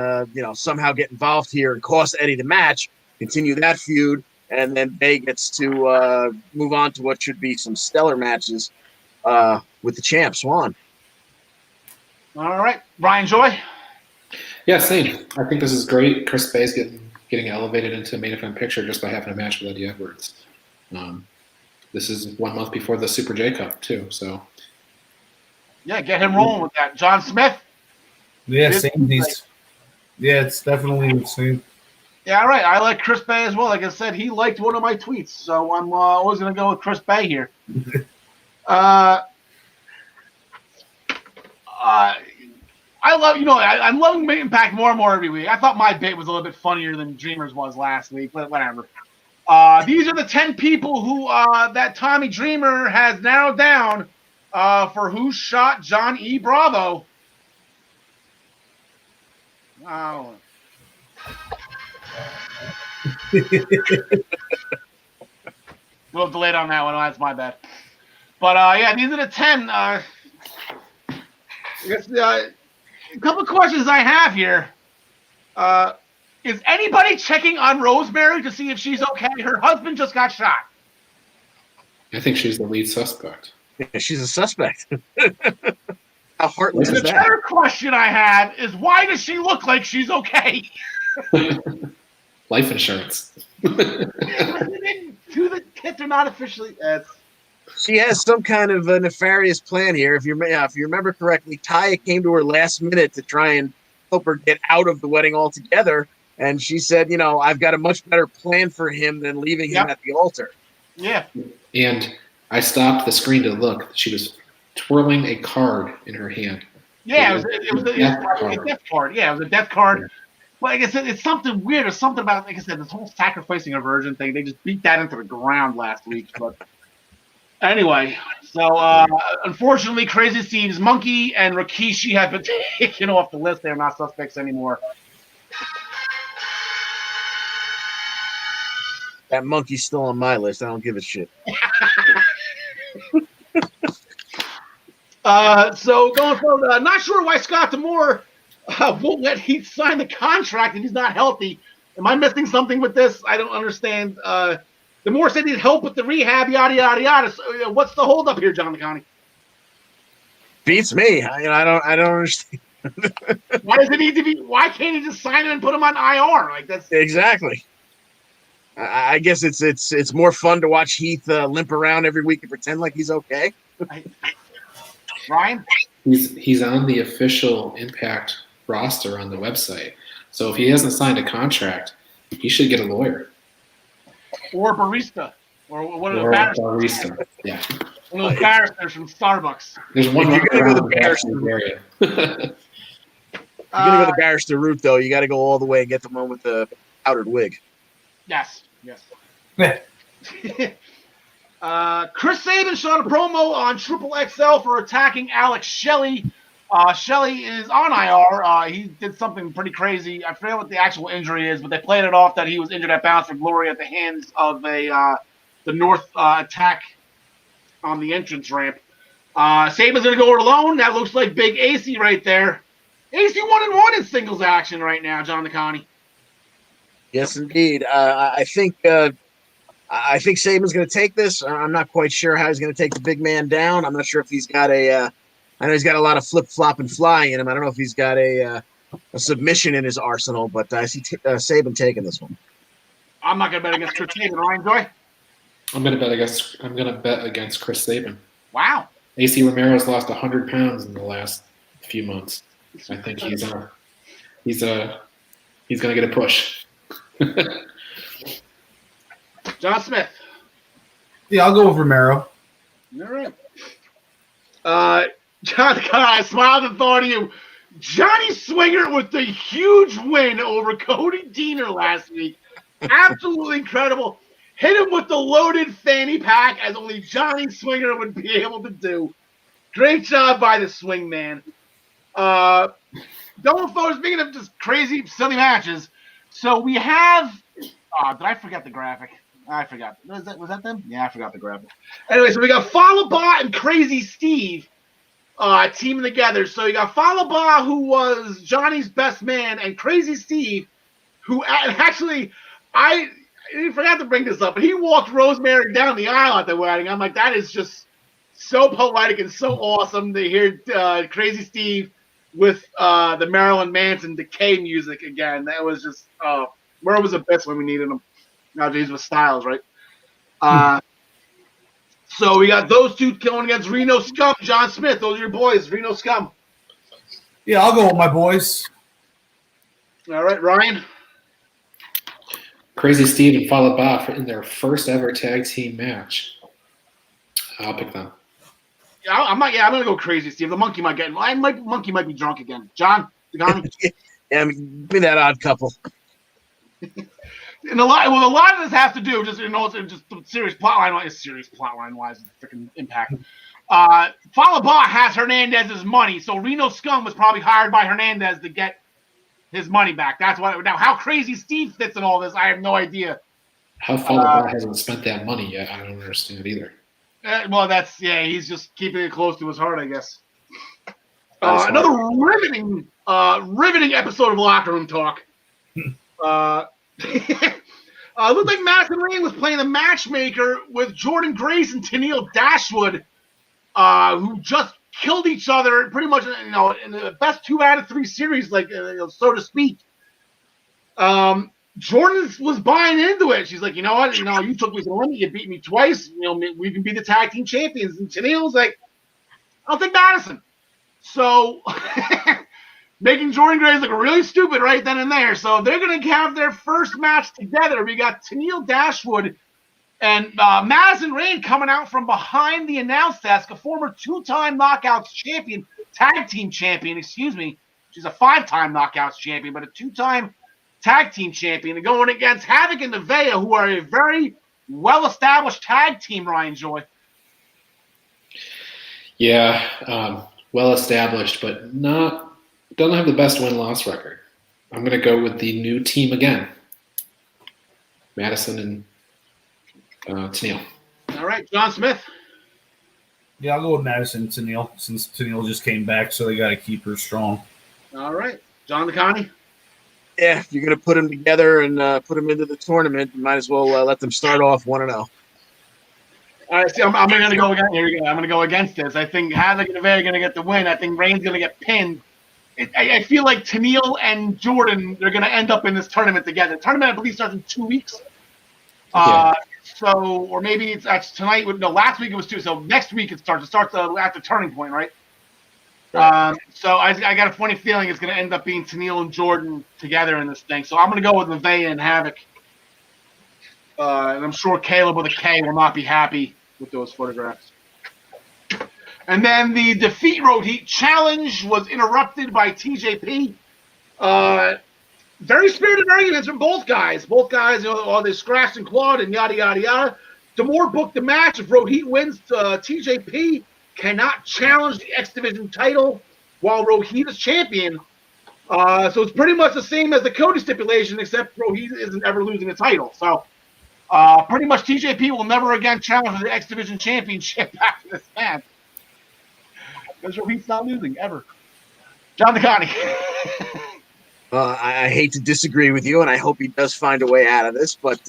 somehow get involved here and cost Eddie the match, continue that feud, and then Bay gets to move on to what should be some stellar matches with the champ, Swan. All right. Ryan Joy? Yeah, same. I think this is great. Chris Bay's getting elevated into main event picture just by having a match with Eddie Edwards. This is 1 month before the Super J Cup, too. So, yeah, get him rolling with that. John Smith? Yeah, same. Yeah, it's definitely the same. Yeah, all right. I like Chris Bay as well. Like I said, he liked one of my tweets, so I'm always going to go with Chris Bay here. I I love, I'm loving Impact more and more every week. I thought my bit was a little bit funnier than Dreamer's was last week, but whatever. These are the 10 people who that Tommy Dreamer has narrowed down for who shot John E. Bravo. Wow. A little delayed on that one. That's my bad. But yeah, these are the 10. I guess a couple of questions I have here. Is anybody checking on Rosemary to see if she's okay? Her husband just got shot. I think she's the lead suspect. Yeah, she's a suspect. How heartless And is the that? better question I have is why does she look like she's okay? Life insurance. The kids are not officially. She has some kind of a nefarious plan here. If you remember correctly, Taya came to her last minute to try and help her get out of the wedding altogether, and she said, I've got a much better plan for him than leaving him at the altar. Yeah. And I stopped the screen to look. She was twirling a card in her hand. Yeah, it was a death card. Yeah, it was a death card. Yeah. But like I said, it's something weird. There's something about, like I said, this whole sacrificing a virgin thing. They just beat that into the ground last week. But anyway, so unfortunately, Crazy Steve's Monkey and Rikishi have been taken off the list. They're not suspects anymore. That monkey's still on my list. I don't give a shit. So going forward, not sure why Scott D'Amore won't let Heath sign the contract if he's not healthy. Am I missing something with this? I don't understand. D'Amore said he'd help with the rehab, yada yada yada. So, what's the holdup here, John McConney? Beats me. I don't understand. Why does it need to be? Why can't he just sign him and put him on IR? Like that's exactly. I guess it's more fun to watch Heath limp around every week and pretend like he's okay. Ryan? He's on the official Impact roster on the website. So if he hasn't signed a contract, he should get a lawyer. Or barista. Or one of the barista. Yeah. One of those barristers from Starbucks. There's one you're gonna go the barrister area. You're gonna go the barrister route though. You gotta go all the way and get the one with the powdered wig. Yes. Chris Sabin shot a promo on Triple XL for attacking Alex Shelley. Shelley is on IR. He did something pretty crazy. I forget what the actual injury is, but they played it off that he was injured at Bounce for Glory at the hands of the North attack on the entrance ramp. Sabin's going to go it alone. That looks like Big AC right there. AC 1-1 in singles action right now, John McConney. Yes, indeed. I think Sabin's going to take this. I'm not quite sure how he's going to take the big man down. I'm not sure if he's got I know he's got a lot of flip, flop, and flying in him. I don't know if he's got a submission in his arsenal, but I see Sabin taking this one. I'm not going to bet against Chris Sabin. Ryan Joy? I'm going to bet against Chris Sabin. Wow. AC Romero's lost 100 pounds in the last few months. I think he's going to get a push. John Smith. Yeah, I'll go with Romero. All right. John, I smiled and thought of you. Johnny Swinger with the huge win over Cody Deaner last week. Absolutely incredible. Hit him with the loaded fanny pack as only Johnny Swinger would be able to do. Great job by the swing man. Going forward, speaking of just crazy, silly matches, so we have did I forget the graphic? I forgot. Was that them? Yeah, I forgot the graphic. Anyway, so we got Falaba and Crazy Steve teaming together. So you got Falaba, who was Johnny's best man, and Crazy Steve, who actually, I forgot to bring this up, but he walked Rosemary down the aisle at the wedding. I'm like, that is just so poetic and so awesome to hear Crazy Steve with the Marilyn Manson Decay music again. That was just, where was the best when we needed him? Now he's with Styles, right? So we got those two going against Reno Scum, John Smith. Those are your boys, Reno Scum. Yeah, I'll go with my boys. All right, Ryan. Crazy Steve and Falaba in their first ever tag team match. I'll pick them. I'm not. Yeah, I'm gonna go crazy, Steve. The monkey might get. Monkey might be drunk again. John, Dagani? Yeah, I mean, be that odd couple. And a lot of this has to do just just serious plotline wise, freaking Impact. Falaba has Hernandez's money, so Reno Scum was probably hired by Hernandez to get his money back. That's why. Now, how crazy Steve fits in all this, I have no idea. How Falaba hasn't spent that money yet, I don't understand either. Well, he's just keeping it close to his heart, I guess. Another riveting episode of Locker Room Talk. Looked like Madison Rayne was playing the matchmaker with Jordan Grace and Tennille Dashwood, who just killed each other pretty much, in the best 2 out of 3 series, so to speak. Jordan was buying into it. She's like, you know what? You took me to the limit. You beat me twice. We can be the tag team champions. And Tennille's like, I'll take Madison. So making Jordan Grace look really stupid right then and there. So they're going to have their first match together. We got Tennille Dashwood and Madison Rayne coming out from behind the announce desk, a former 2-time Knockouts champion, tag team champion, excuse me. She's a 5-time Knockouts champion, but a 2-time tag team champion, and going against Havoc and Nevaeh, who are a very well-established tag team, Ryan Joy. Yeah, well-established, but don't have the best win-loss record. I'm going to go with the new team again. Madison and Tennille. All right, John Smith. Yeah, I'll go with Madison and Tennille, since Tennille just came back, so they got to keep her strong. All right, John DeConnie. Yeah, if you're going to put them together and put them into the tournament, you might as well let them start off 1-0. All right, see, I'm going to go again. Here we go. I'm going to go against this. I think Havoc and Nevaeh are going to get the win. I think Rayne's going to get pinned. I feel like Tennille and Jordan, they're going to end up in this tournament together. The tournament, I believe, starts in 2 weeks. Or maybe that's tonight. No, last week it was 2. So next week it starts. It starts at the turning point, right? So I got a funny feeling it's going to end up being Tennille and Jordan together in this thing. So I'm going to go with Nevaeh and Havoc. And I'm sure Caleb with a K will not be happy with those photographs. And then the Defeat Road Heat challenge was interrupted by TJP. Very spirited arguments from both guys. Both guys, they scratched and clawed and yada, yada, yada. D'Amore booked the match. If Road Heat wins, TJP cannot challenge the X Division title while Rohit is champion. So it's pretty much the same as the Cody stipulation, except Rohit isn't ever losing the title. So pretty much TJP will never again challenge the X Division championship after this match. Because Rohit's not losing, ever. John DeConnie. I hate to disagree with you, and I hope he does find a way out of this, but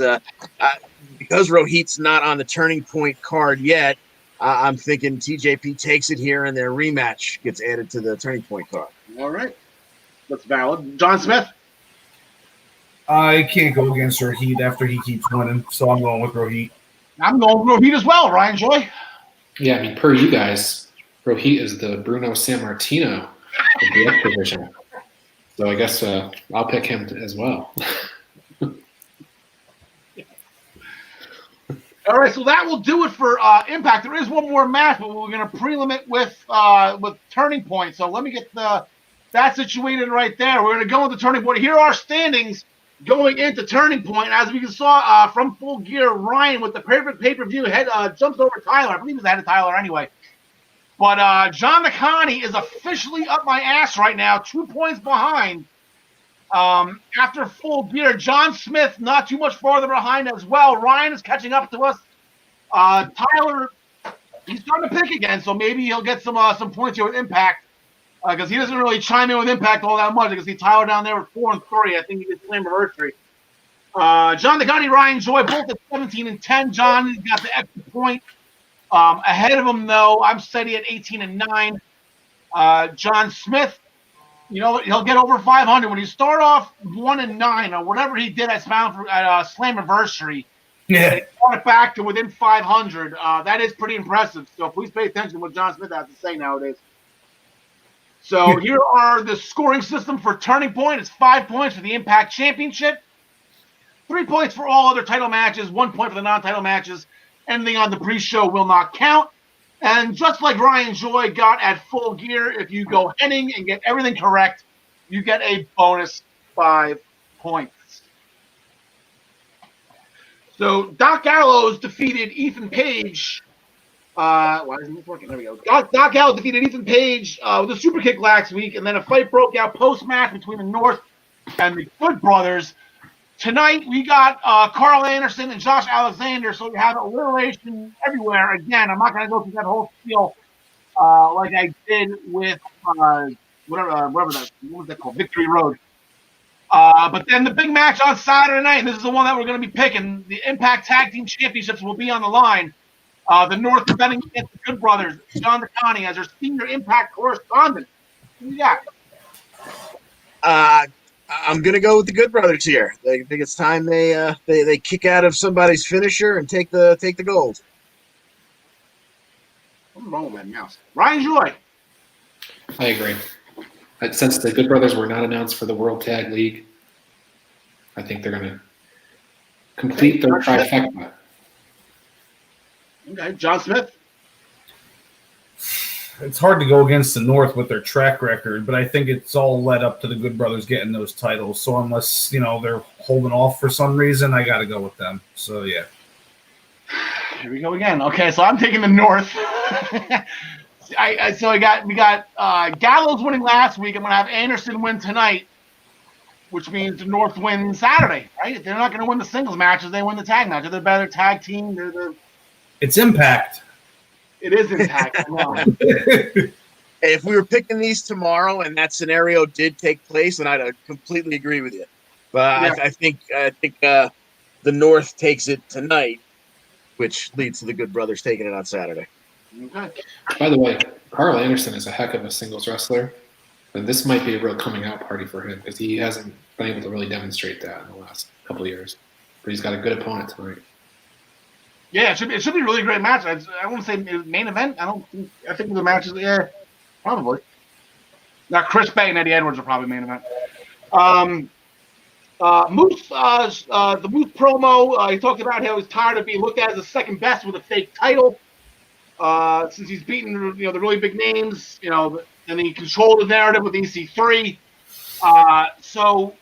because Rohit's not on the turning point card yet, I'm thinking TJP takes it here and their rematch gets added to the turning point card. All right. That's valid. John Smith? I can't go against Rohit after he keeps winning, so I'm going with Rohit. I'm going with Rohit as well, Ryan Joy. Yeah, I mean, per you guys, Rohit is the Bruno Sammartino of the X Division. So I guess I'll pick him as well. All right, so that will do it for Impact. There is one more match, but we're going to prelim it with Turning Point. So let me get that situated right there. We're going to go into Turning Point. Here are our standings going into Turning Point. As we saw from Full Gear, Ryan with the perfect pay-per-view jumps over Tyler. I believe he was ahead of Tyler anyway. But John DeConnie is officially up my ass right now, 2 points behind. After Full Gear, John Smith not too much farther behind as well. Ryan is catching up to us. Tyler, he's starting to pick again, so maybe he'll get some points here with Impact because he doesn't really chime in with Impact all that much. I can see Tyler down there with 4-3. I think he did the anniversary. John DeConnie, Ryan Joy, both at 17-10. John has got the extra point. Ahead of him, though, I'm steady at 18-9. John Smith, he'll get over 500 when you start off 1-9 or whatever he did at Slammiversary. Yeah, he brought it back to within 500. That is pretty impressive. So please pay attention to what John Smith has to say nowadays. So here are the scoring system for Turning Point. It's 5 points for the Impact Championship, 3 points for all other title matches, 1 point for the non-title matches. Anything on the pre-show will not count. And just like Ryan Joy got at Full Gear, if you go Henning and get everything correct, you get a bonus 5 points. So Doc Gallows defeated Ethan Page. Why isn't this working? There we go. Doc Gallows defeated Ethan Page with a super kick last week, and then a fight broke out post-match between the North and the Good Brothers. Tonight, we got Karl Anderson and Josh Alexander, so we have alliteration everywhere. Again, I'm not going to go through that whole spiel like I did with whatever what was that called? Victory Road. But then the big match on Saturday night, and this is the one that we're going to be picking, the Impact Tag Team Championships will be on the line. The North defending against the Good Brothers, John DeConnie as our senior Impact correspondent. Who you got? I'm going to go with the Good Brothers here. They think it's time they kick out of somebody's finisher and take the gold. What's wrong with that mouse? Ryan Joy. I agree. Since the Good Brothers were not announced for the World Tag League, I think they're going to complete their trifecta. Okay, John Smith. It's hard to go against the North with their track record, but I think it's all led up to the Good Brothers getting those titles. So unless, they're holding off for some reason, I got to go with them. So, yeah. Here we go again. Okay, so I'm taking the North. We got Gallows winning last week. I'm going to have Anderson win tonight, which means the North wins Saturday, right? If they're not going to win the singles matches, they win the tag matches. They're better tag team. It's Impact. It is Impact. I know. If we were picking these tomorrow and that scenario did take place, then I'd completely agree with you. But yeah. I think the North takes it tonight, which leads to the Good Brothers taking it on Saturday. Okay. By the way, Karl Anderson is a heck of a singles wrestler, and this might be a real coming out party for him because he hasn't been able to really demonstrate that in the last couple of years. But he's got a good opponent tonight. Yeah, it should be a really great match. I won't say main event. I think the matches. Yeah, probably. Now Chris Bay and Eddie Edwards are probably main event. Moose, the Moose promo. He talked about how he's tired of being looked at as the second best with a fake title. Since he's beaten the really big names, and he controlled the narrative with EC3. So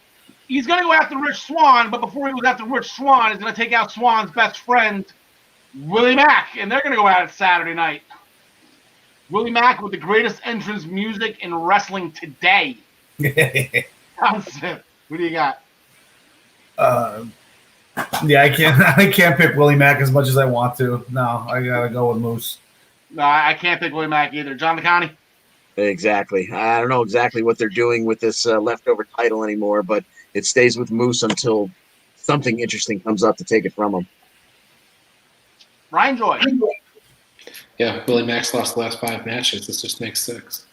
he's going to go after Rich Swann, but before he goes after Rich Swann, he's going to take out Swann's best friend, Willie Mack, and they're going to go at it Saturday night. Willie Mack with the greatest entrance music in wrestling today. What do you got? Yeah, I can't pick Willie Mack as much as I want to. No, I gotta go with Moose. No, I can't pick Willie Mack either. John DeConnie? Exactly. I don't know exactly what they're doing with this leftover title anymore, but it stays with Moose until something interesting comes up to take it from him. Ryan Joy. Yeah, Willie Mack's lost the last 5 matches. This just makes 6.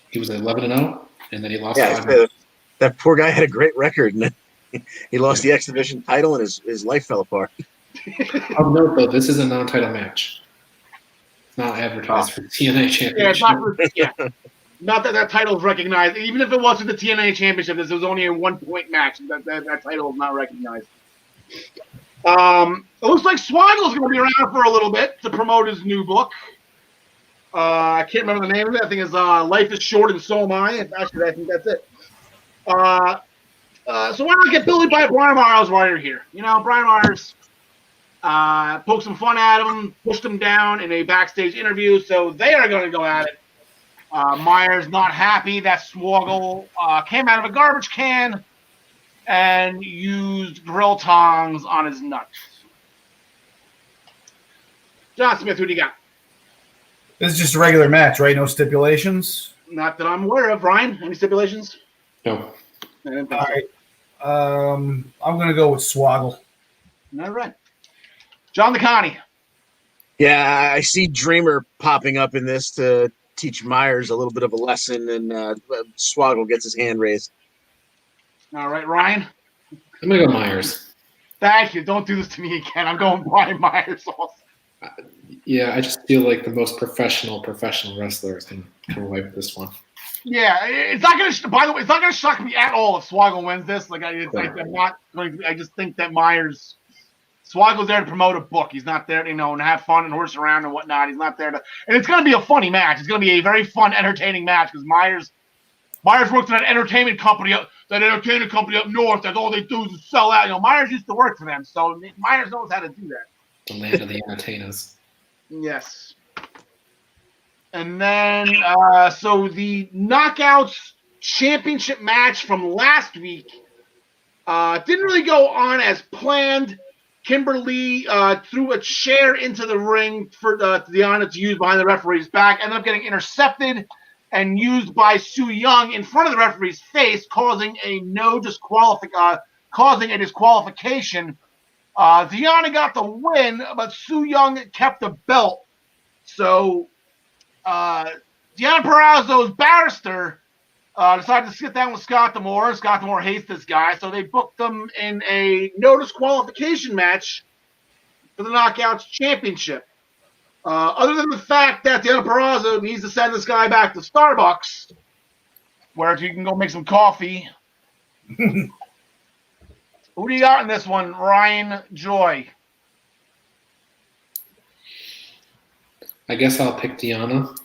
He was 11-0, and then he lost 5 matches. That poor guy had a great record, and he lost the X Division title, and his life fell apart. I'll note, though, this is a non-title match. It's not advertised for TNA Championship. Not that title is recognized. Even if it wasn't the TNA Championship, this was only a 1-point match. That title is not recognized. It looks like Swaggle's going to be around for a little bit to promote his new book. I can't remember the name of it. I think it's Life is Short and So Am I. Actually, I think that's it. So why not get bullied by Brian Myers while you're here? Brian Myers poked some fun at him, pushed him down in a backstage interview, so they are going to go at it. Myers not happy that Swoggle came out of a garbage can and used grill tongs on his nuts. John Smith, who do you got? This is just a regular match, right? No stipulations? Not that I'm aware of. Ryan, any stipulations? No. All right. I'm going to go with Swoggle. All right. John DeConnie. Yeah, I see Dreamer popping up in this to teach Myers a little bit of a lesson, and Swoggle gets his hand raised. All right, Ryan. I'm going to go Myers. Thank you. Don't do this to me again. I'm going Brian Myers also. Yeah, I just feel like the most professional wrestlers can come away with this one. Yeah, it's not going to. By the way, it's not going to shock me at all if Swoggle wins this. I'm not going to. I just think that Myers Swago's there to promote a book. He's not there, and have fun and horse around and whatnot. He's not there to, and it's going to be a funny match. It's going to be a very fun, entertaining match because Myers works at an entertainment company up north. That all they do is sell out. Myers used to work for them, so Myers knows how to do that. The land of the entertainers. Yes. And then, so the Knockouts Championship match from last week didn't really go on as planned. Kimberly threw a chair into the ring for Deonna to use behind the referee's back, ended up getting intercepted and used by Su Yung in front of the referee's face, causing a disqualification. Deonna got the win, but Su Yung kept the belt. So Deonna Purrazzo's barrister decided to sit down with Scott D'Amore. Scott D'Amore hates this guy, so they booked them in a no disqualification match for the Knockouts Championship. Other than the fact that Deonna Purrazzo needs to send this guy back to Starbucks, where you can go make some coffee. Who do you got in this one, Ryan Joy? I guess I'll pick Deonna.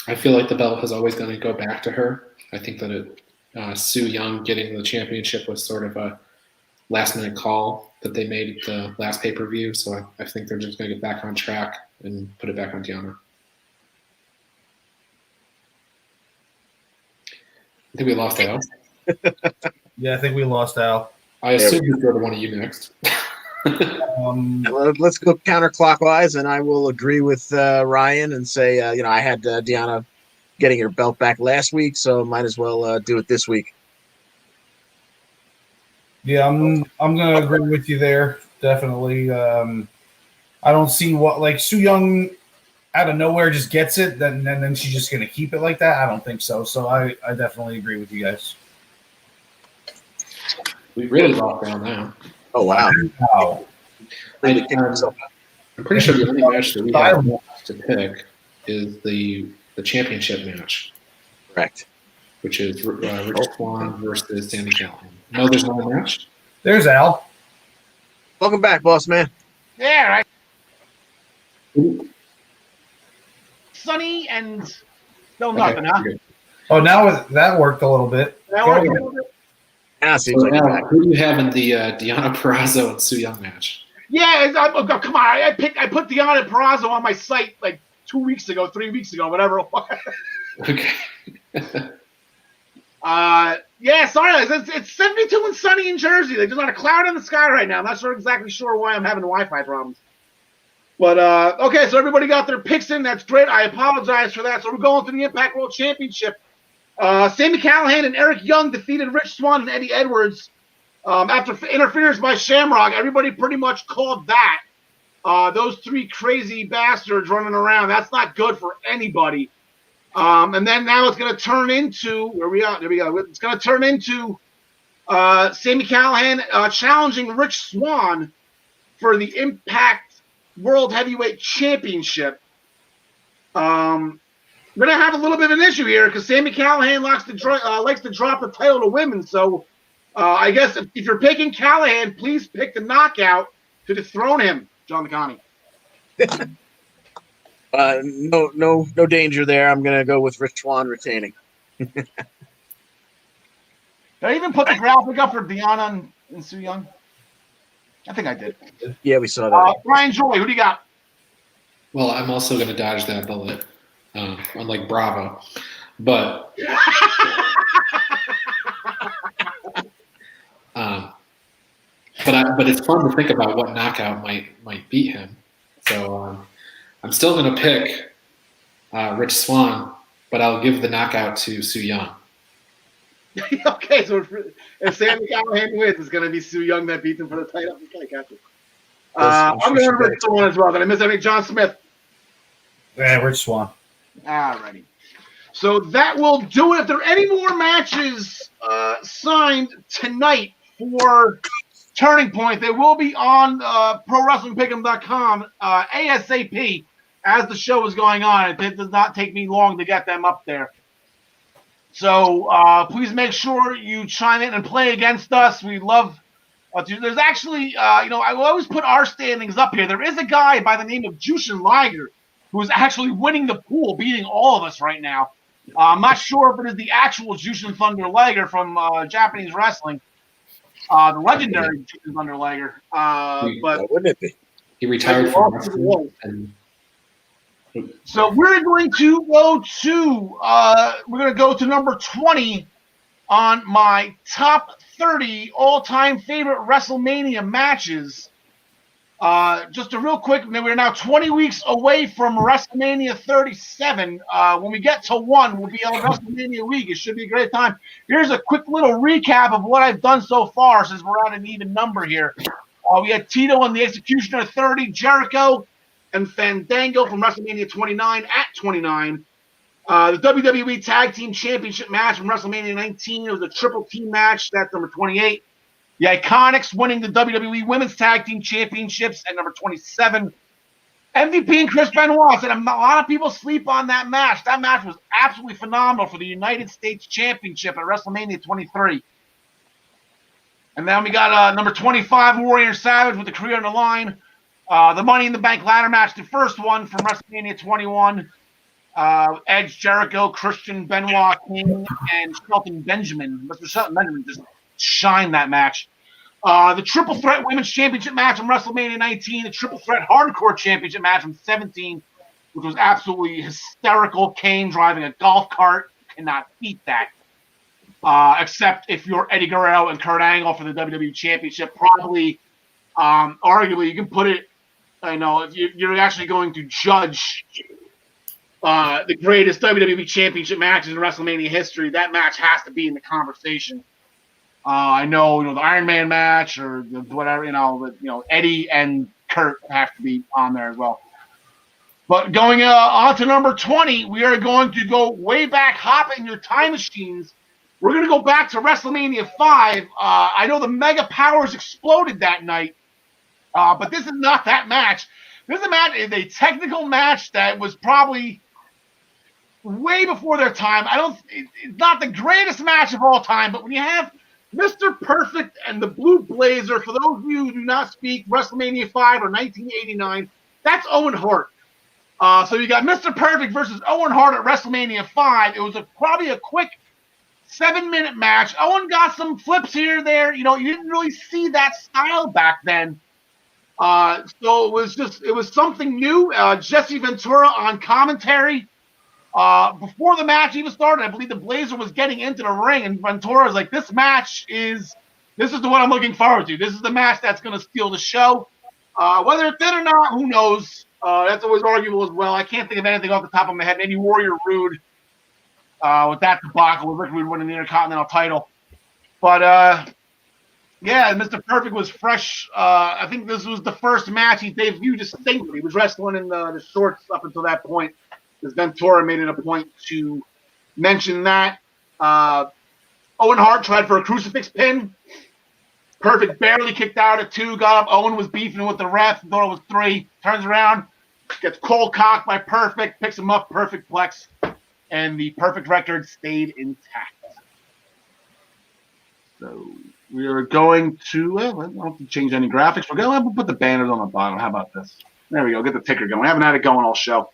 I feel like the belt is always going to go back to her. I think that Su Yung getting the championship was sort of a last-minute call that they made at the last pay-per-view, so I think they're just going to get back on track and put it back on Deonna. I think we lost Al. Yeah, I think we lost Al. I assume we'll go to one of you next. Let's go counterclockwise, and I will agree with Ryan and say, I had Deonna getting her belt back last week, so might as well do it this week. Yeah, I'm gonna agree with you there. Definitely. I don't see what Su Yung out of nowhere just gets it, then she's just gonna keep it like that. I don't think so. So I definitely agree with you guys. We really locked down now. Oh wow! Wow. I'm pretty sure the only match that we have to pick is the championship match. Correct. Which is Rich Swann versus Sami Callihan. No, there's no match. There's Al. Welcome back, boss man. Yeah, right. Sunny and still nothing, huh? Oh, now that worked a little bit. That worked a little bit. Now it seems like now, who do you have in the Deonna Purrazzo and Su Yung match? Yeah, come on. I put Deonna Purrazzo on my site like 2 weeks ago, 3 weeks ago, whatever it was. Okay. Yeah, sorry, it's 72 and sunny in Jersey. There's not a cloud in the sky right now. I'm not exactly sure why I'm having Wi-Fi problems. But, okay, so everybody got their picks in. That's great. I apologize for that. So we're going to the Impact World Championship. Sami Callihan and Eric Young defeated Rich Swann and Eddie Edwards after interference by Shamrock. Everybody pretty much called that. Those three crazy bastards running around. That's not good for anybody. And then now it's going to turn into where we are. There we go. It's going to turn into Sami Callihan challenging Rich Swann for the Impact World Heavyweight Championship. We're going to have a little bit of an issue here because Sami Callihan likes to drop the title to women. So I guess if you're picking Callihan, please pick the knockout to dethrone him, John McConney. No danger there. I'm going to go with Rich Swann retaining. Did I even put the graphic up for Deonna and Su Yung? I think I did. Yeah, we saw that. Brian Joy, who do you got? Well, I'm also going to dodge that bullet, unlike Bravo. But but it's fun to think about what knockout might beat him. So I'm still going to pick Rich Swann, but I'll give the knockout to Su Yung. Okay, so if Sami Callihan wins, it's going to be Su Yung that beats him for the title. Okay, gotcha. I'm going to Rich Swann as well. Did I miss anything? John Smith. Yeah, Rich Swann. Alrighty. So that will do it. If there are any more matches signed tonight for Turning Point, they will be on ProWrestlingPick'em.com ASAP as the show is going on. It does not take me long to get them up there. So please make sure you chime in and play against us. We love There's actually, I always put our standings up here. There is a guy by the name of Jushin Liger who is actually winning the pool, beating all of us right now. I'm not sure if it is the actual Jushin Thunder Liger from Japanese wrestling, the legendary Jushin Thunder Liger. But wouldn't it be? He retired from wrestling. So we're going to go to number 20 on my top 30 all-time favorite WrestleMania matches. Just a real quick, we're now 20 weeks away from WrestleMania 37. When we get to 1, we'll be on WrestleMania week. It should be a great time. Here's a quick little recap of what I've done so far since we're at an even number here. We had Tito and the Executioner 30, Jericho and Fandango from WrestleMania 29 at 29. The WWE Tag Team Championship match from WrestleMania 19. It was a triple team match. That's number 28. The Iconics winning the WWE Women's Tag Team Championships at number 27. MVP and Chris Benoit said a lot of people sleep on that match. That match was absolutely phenomenal for the United States Championship at WrestleMania 23. And then we got number 25, Warrior Savage with the career on the line. The Money in the Bank ladder match, the first one from WrestleMania 21. Edge, Jericho, Christian, Benoit, King, and Shelton Benjamin. Mr. Shelton Benjamin just shined that match. The Triple Threat Women's Championship match from WrestleMania 19. The Triple Threat Hardcore Championship match from 17, which was absolutely hysterical. Kane driving a golf cart. Cannot beat that. Except if you're Eddie Guerrero and Kurt Angle for the WWE Championship. Probably, arguably, you can put it, if you're actually going to judge the greatest WWE Championship matches in WrestleMania history, that match has to be in the conversation. I know, the Iron Man match or whatever, Eddie and Kurt have to be on there as well. But going on to number 20, we are going to go way back, hop in your time machines. We're going to go back to WrestleMania 5. I know the Mega Powers exploded that night, but this is not that match. This is a technical match that was probably way before their time. It's not the greatest match of all time, but when you have Mr. Perfect and the Blue Blazer, for those of you who do not speak WrestleMania 5 or 1989, that's Owen Hart. So you got Mr. Perfect versus Owen Hart at WrestleMania 5. It was probably a quick 7-minute match. Owen got some flips here and there. You didn't really see that style back then. So it was something new. Jesse Ventura on commentary. Before the match even started, I believe the Blazer was getting into the ring, and Ventura was like, this is the one I'm looking forward to. This is the match that's going to steal the show. Whether it did or not, who knows? That's always arguable as well. I can't think of anything off the top of my head. Maybe Warrior Rude with that debacle with Rick Rude winning the Intercontinental title. But, Mr. Perfect was fresh. I think this was the first match he debuted distinctly. He was wrestling in the shorts up until that point. Because Ventura made it a point to mention that. Owen Hart tried for a crucifix pin. Perfect barely kicked out at 2, got up. Owen was beefing with the ref, thought it was 3. Turns around, gets cold cocked by Perfect, picks him up, Perfect plex, and the Perfect record stayed intact. So we are going to, I don't have to change any graphics. We're going to put the banners on the bottom. How about this? There we go. Get the ticker going. I haven't had it going all show.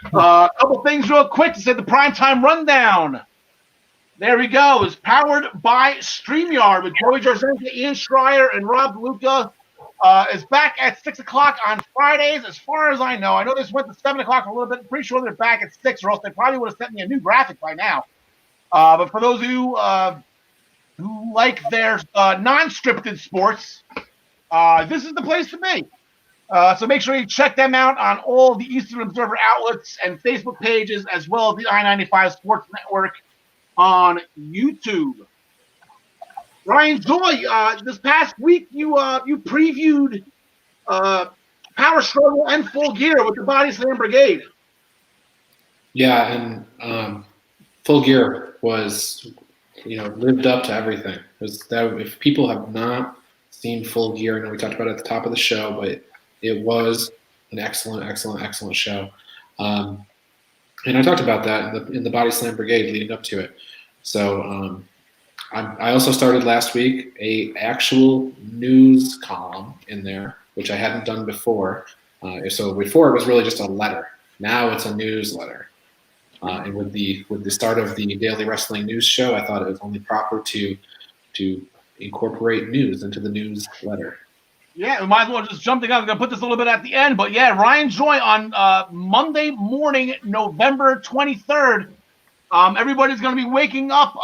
A couple things real quick to say the primetime rundown. There we go. It's powered by StreamYard with Joey Jarzenka, Ian Schreier, and Rob Luca. Is back at 6 o'clock on Fridays, as far as I know. I know this went to 7 o'clock a little bit. I'm pretty sure they're back at 6, or else they probably would have sent me a new graphic by now. But for those of you who like their non-scripted sports, this is the place to be. So make sure you check them out on all the Eastern Observer outlets and Facebook pages, as well as the I-95 Sports Network on YouTube. Ryan Joy, this past week you previewed Power Struggle and Full Gear with the Body Slam Brigade. Yeah, and Full Gear was, lived up to everything. If people have not seen Full Gear, I know we talked about it at the top of the show, but it was an excellent, excellent, excellent show. And I talked about that in the Body Slam Brigade leading up to it. So I also started last week a actual news column in there, which I hadn't done before. So before it was really just a letter. Now it's a newsletter. And with the start of the Daily Wrestling News Show, I thought it was only proper to incorporate news into the newsletter. Yeah, we might as well just jump the gun. I'm going to put this a little bit at the end. But yeah, Ryan Joy on Monday morning, November 23rd. Everybody's going to be waking up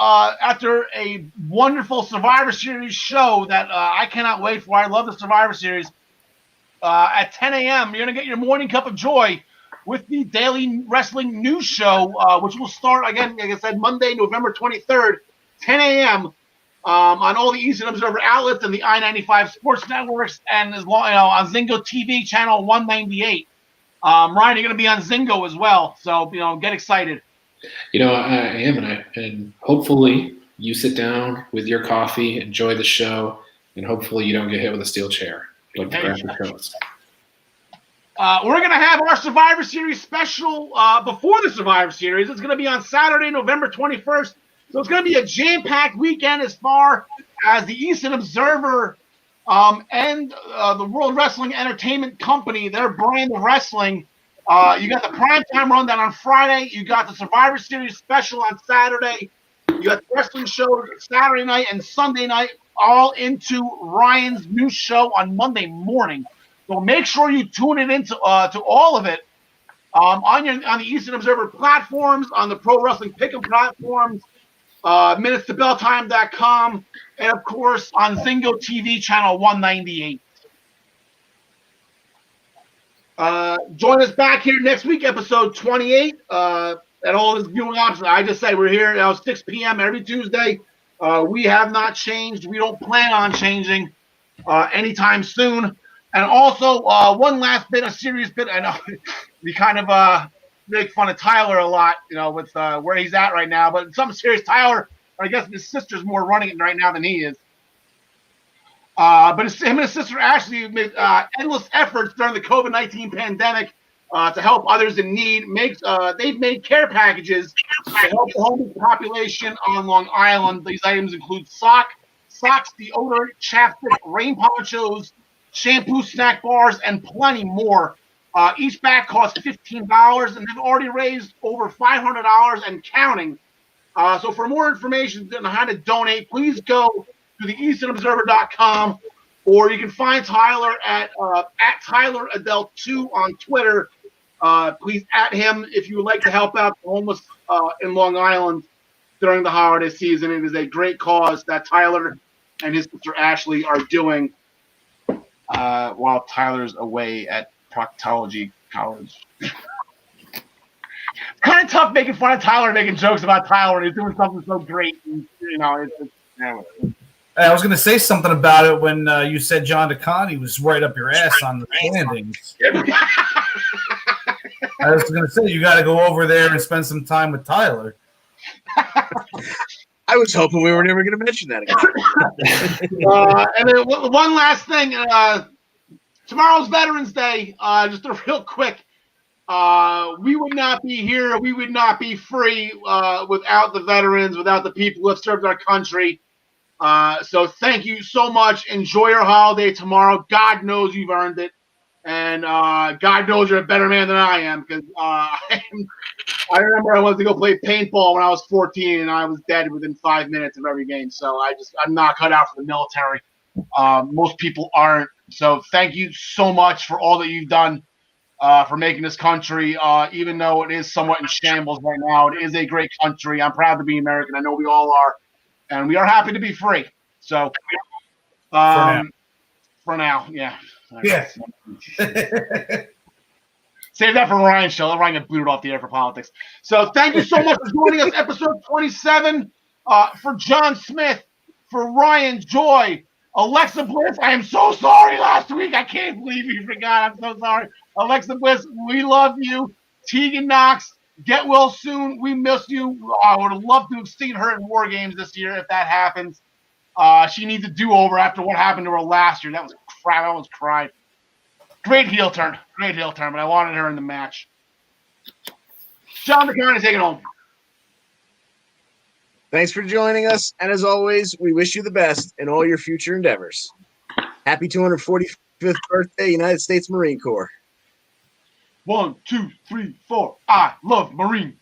after a wonderful Survivor Series show that I cannot wait for. I love the Survivor Series. At 10 a.m., you're going to get your morning cup of joy with the Daily Wrestling News Show, which will start, again, like I said, Monday, November 23rd, 10 a.m. On all the Eastern Observer outlets and the I-95 sports networks, and as long, on Zingo TV channel 198. Ryan, you're going to be on Zingo as well, so get excited. I am, and hopefully you sit down with your coffee, enjoy the show, and hopefully you don't get hit with a steel chair like the graphic shows. We're going to have our Survivor Series special before the Survivor Series. It's going to be on Saturday, November 21st. So it's going to be a jam-packed weekend as far as the Eastern Observer and the World Wrestling Entertainment Company, their brand of wrestling. You got the primetime rundown on Friday. You got the Survivor Series special on Saturday. You got the wrestling show Saturday night and Sunday night, all into Ryan's new show on Monday morning. So make sure you tune it into to all of it on the Eastern Observer platforms, on the Pro Wrestling Pick'em platforms, minutestobelltime.com, and of course on Zingo TV channel 198. Join us back here next week, episode 28, at all his viewing options. I just say we're here now 6 p.m. every Tuesday. We have not changed. We don't plan on changing anytime soon. And also, one last bit, a serious bit. I know we kind of make fun of Tyler a lot, with where he's at right now. But something serious, Tyler, I guess his sister's more running it right now than he is. But him and his sister Ashley made endless efforts during the COVID-19 pandemic to help others in need. They've made care packages to help the homeless population on Long Island. These items include socks, deodorant, chapstick, rain ponchos, shampoo, snack bars, and plenty more. Each bag costs $15, and they've already raised over $500 and counting. So for more information on how to donate, please go to the EasternObserver.com, or you can find Tyler at Tyler Adele 2 on Twitter. Please at him if you would like to help out the homeless in Long Island during the holiday season. It is a great cause that Tyler and his sister Ashley are doing while Tyler's away at proctology college. It's kind of tough making fun of Tyler, making jokes about Tyler, and he's doing something so great. And, I was going to say something about it when you said John DeConnie was right up your ass on the standings. I was going to say you got to go over there and spend some time with Tyler. I was hoping we were never going to mention that again. And then one last thing. Tomorrow's Veterans Day. Just a real quick. We would not be here. We would not be free without the veterans, without the people who have served our country. So thank you so much. Enjoy your holiday tomorrow. God knows you've earned it. And God knows you're a better man than I am, because I remember I wanted to go play paintball when I was 14, and I was dead within 5 minutes of every game. So I'm not cut out for the military. Most people aren't. So thank you so much for all that you've done for making this country, even though it is somewhat in shambles right now. It is a great country. I'm proud to be American. I know we all are. And we are happy to be free. So for now, yeah. Yeah. Save that for Ryan's show. Let Ryan get booted off the air for politics. So thank you so much for joining us, episode 27. For John Smith, for Ryan Joy, Alexa Bliss. I am so sorry last week. I can't believe you forgot. I'm so sorry. Alexa Bliss, we love you. Tegan Knox, get well soon. We miss you. I would have loved to have seen her in War Games this year if that happens. She needs a do-over after what happened to her last year. That was crap. I almost cried. Great heel turn, but I wanted her in the match. John McCartney, take it home. Thanks for joining us. And as always, we wish you the best in all your future endeavors. Happy 245th birthday, United States Marine Corps. 1, 2, 3, 4. I love Marine